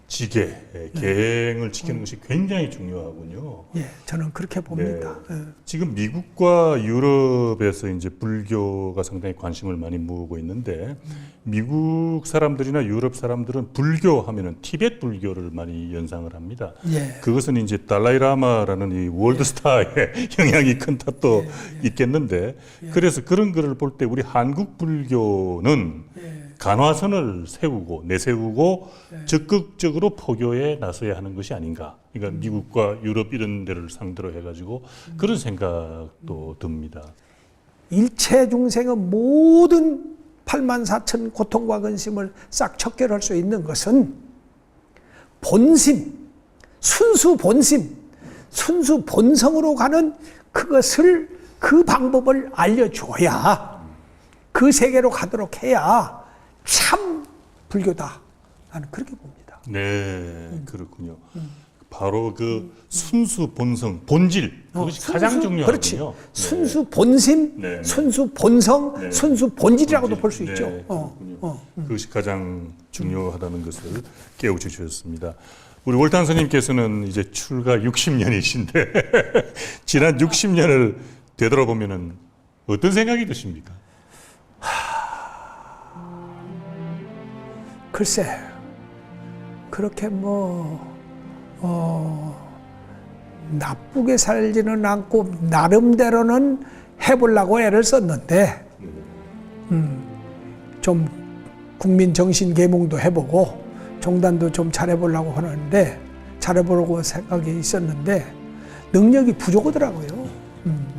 Speaker 2: 지계, 계행을 지키는 것이 굉장히 중요하군요.
Speaker 1: 예, 저는 그렇게 봅니다.
Speaker 2: 지금 미국과 유럽에서 이제 불교가 상당히 관심을 많이 모으고 있는데 미국 사람들이나 유럽 사람들은 불교 하면은 티베트 불교를 많이 연상을 합니다. 그것은 이제 달라이라마라는 이 월드스타의 영향이 큰 탓도 있겠는데 그래서 그런 거를 볼 때 우리 한국 불교는 간화선을 세우고 내세우고 적극적으로 포교에 나서야 하는 것이 아닌가. 그러니까 미국과 유럽 이런 데를 상대로 해가지고 그런 생각도 듭니다.
Speaker 1: 일체 중생의 모든 84,000 고통과 근심을 싹 척결할 수 있는 것은 본심, 순수 본심, 순수 본성으로 가는 그것을 그 방법을 알려줘야 그 세계로 가도록 해야 참 불교다. 나는 그렇게 봅니다.
Speaker 2: 네, 그렇군요. 바로 그 순수 본성, 본질 그것이 가장 중요하군요.
Speaker 1: 그렇지. 순수 본심, 순수 본성, 순수 본질이라고도 볼 수 있죠.
Speaker 2: 그것이 가장 중요하다는 것을 깨우쳐 주셨습니다. 우리 월탄 스님께서는 이제 출가 60년이신데 지난 60년을 되돌아보면은 어떤 생각이 드십니까?
Speaker 1: 글쎄, 그렇게 나쁘게 살지는 않고 나름대로는 해보려고 애를 썼는데 좀 국민 정신 계몽도 해보고 종단도 좀 잘해보려고 하는데 잘해보려고 생각이 있었는데 능력이 부족하더라고요.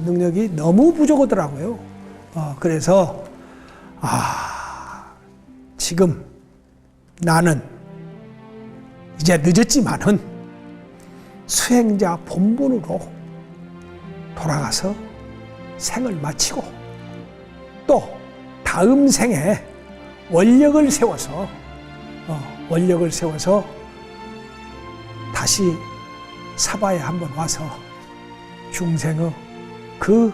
Speaker 1: 능력이 너무 부족하더라고요. 그래서 지금 나는 이제 늦었지만은 수행자 본분으로 돌아가서 생을 마치고 또 다음 생에 원력을 세워서 다시 사바에 한번 와서 중생의 그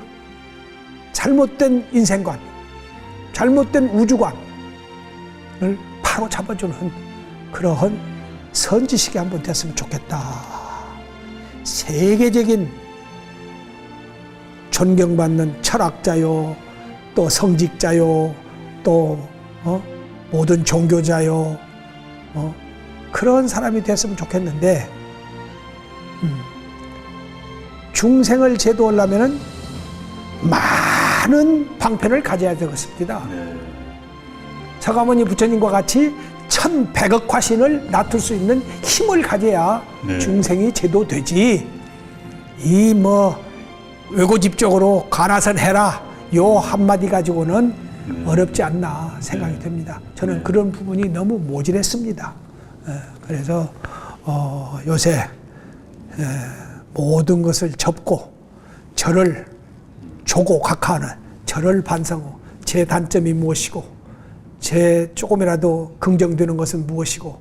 Speaker 1: 잘못된 인생관, 잘못된 우주관을 바로 잡아주는 그러한 선지식이 한번 됐으면 좋겠다. 세계적인 존경받는 철학자요, 또 성직자요, 또 모든 종교자요, 그런 사람이 됐으면 좋겠는데, 중생을 제도하려면은 많은 방편을 가져야 되겠습니다. 서가모니 부처님과 같이 1100억 화신을 낳을 수 있는 힘을 가져야 중생이 제도되지. 이 외고집적으로 가나선 해라 요 한마디 가지고는 어렵지 않나 생각이 듭니다. 저는 그런 부분이 너무 모질했습니다. 그래서 요새 모든 것을 접고 저를 조고각하는 저를 반성하고 제 단점이 무엇이고 제 조금이라도 긍정되는 것은 무엇이고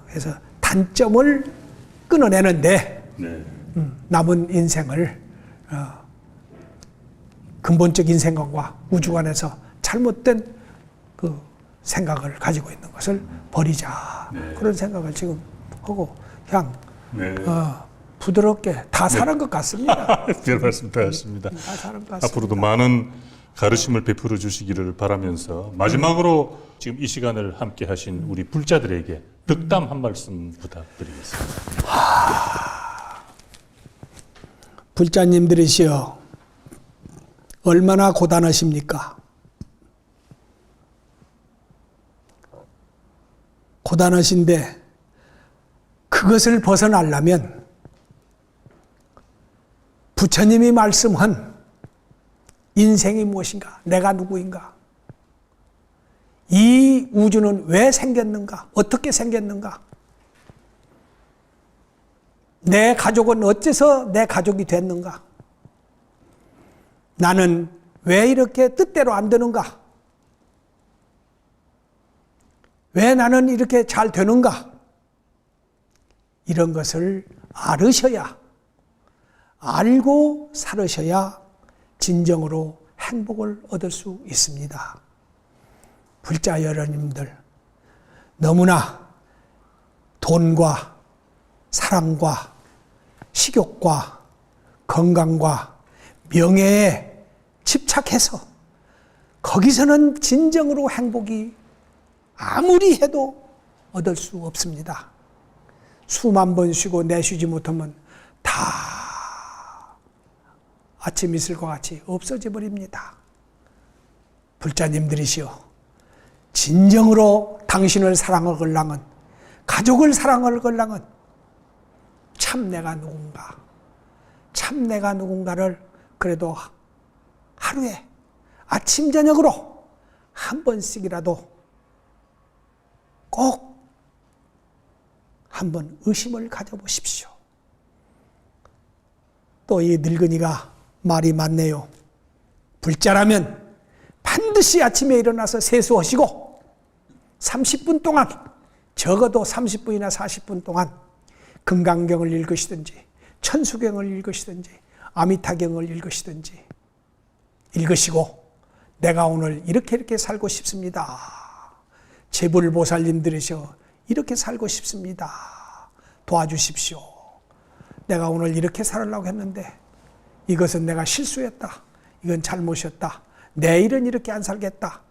Speaker 1: 그래서 단점을 끊어내는데 남은 인생을 근본적인 생각과 우주관에서 잘못된 그 생각을 가지고 있는 것을 버리자. 그런 생각을 지금 하고 그냥 부드럽게 다 사는 것 같습니다.
Speaker 2: 별 말씀 다 하십니다.
Speaker 1: 다 사는 것 같습니다.
Speaker 2: 앞으로도 많은 가르침을 베풀어 주시기를 바라면서 마지막으로 지금 이 시간을 함께 하신 우리 불자들에게 득담 한 말씀 부탁드리겠습니다.
Speaker 1: 불자님들이시여 얼마나 고단하십니까? 고단하신데 그것을 벗어나려면 부처님이 말씀한 인생이 무엇인가? 내가 누구인가? 이 우주는 왜 생겼는가? 어떻게 생겼는가? 내 가족은 어째서 내 가족이 됐는가? 나는 왜 이렇게 뜻대로 안 되는가? 왜 나는 이렇게 잘 되는가? 이런 것을 알고 살으셔야 진정으로 행복을 얻을 수 있습니다. 불자 여러님들, 너무나 돈과 사랑과 식욕과 건강과 명예에 집착해서 거기서는 진정으로 행복이 아무리 해도 얻을 수 없습니다. 수만 번 쉬고 내쉬지 못하면 다 아침 이슬과 같이 없어져 버립니다. 불자님들이시여, 진정으로 당신을 사랑할 걸랑은, 가족을 사랑할 걸랑은 참 내가 누군가를 그래도 하루에 아침 저녁으로 한 번씩이라도 꼭 한번 의심을 가져보십시오. 또 이 늙은이가 말이 많네요. 불자라면 반드시 아침에 일어나서 세수하시고 30분 동안, 적어도 30분이나 40분 동안 금강경을 읽으시든지 천수경을 읽으시든지 아미타경을 읽으시고 내가 오늘 이렇게 살고 싶습니다. 제불보살님들이셔 이렇게 살고 싶습니다. 도와주십시오. 내가 오늘 이렇게 살으려고 했는데 이것은 내가 실수했다. 이건 잘못이었다. 내일은 이렇게 안 살겠다.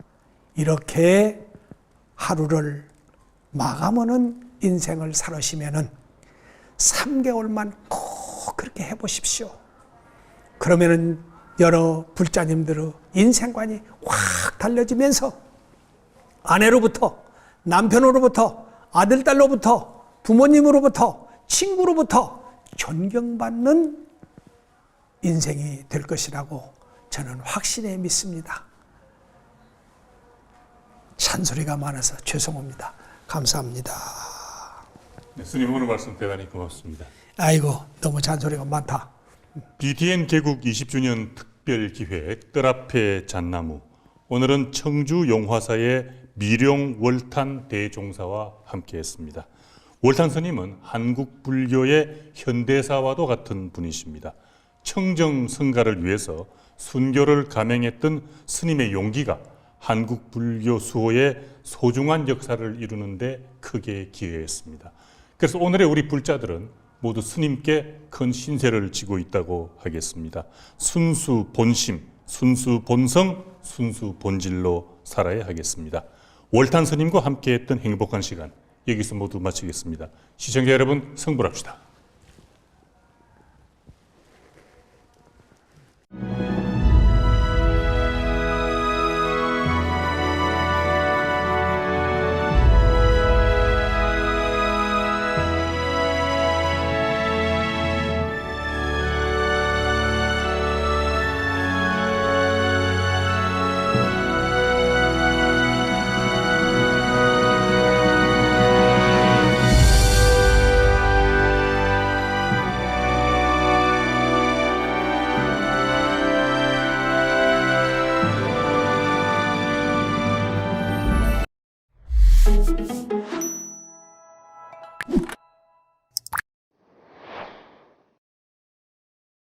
Speaker 1: 이렇게 하루를 마감하는 인생을 살으시면은 3개월만 꼭 그렇게 해보십시오. 그러면은 여러 불자님들의 인생관이 확 달라지면서 아내로부터, 남편으로부터, 아들, 딸로부터, 부모님으로부터, 친구로부터 존경받는 인생이 될 것이라고 저는 확신해 믿습니다. 잔소리가 많아서 죄송합니다. 감사합니다.
Speaker 2: 네, 스님 오늘 말씀 대단히 고맙습니다.
Speaker 1: 아이고, 너무 잔소리가 많다.
Speaker 2: BTN 개국 20주년 특별기획 뜰 앞에 잣나무. 오늘은 청주 용화사의 미룡 월탄 대종사와 함께했습니다. 월탄 스님은 한국 불교의 현대사와도 같은 분이십니다. 청정 성가를 위해서 순교를 감행했던 스님의 용기가 한국 불교 수호의 소중한 역사를 이루는 데 크게 기여했습니다. 그래서 오늘의 우리 불자들은 모두 스님께 큰 신세를 지고 있다고 하겠습니다. 순수 본심, 순수 본성, 순수 본질로 살아야 하겠습니다. 월탄 스님과 함께했던 행복한 시간 여기서 모두 마치겠습니다. 시청자 여러분, 성불합시다.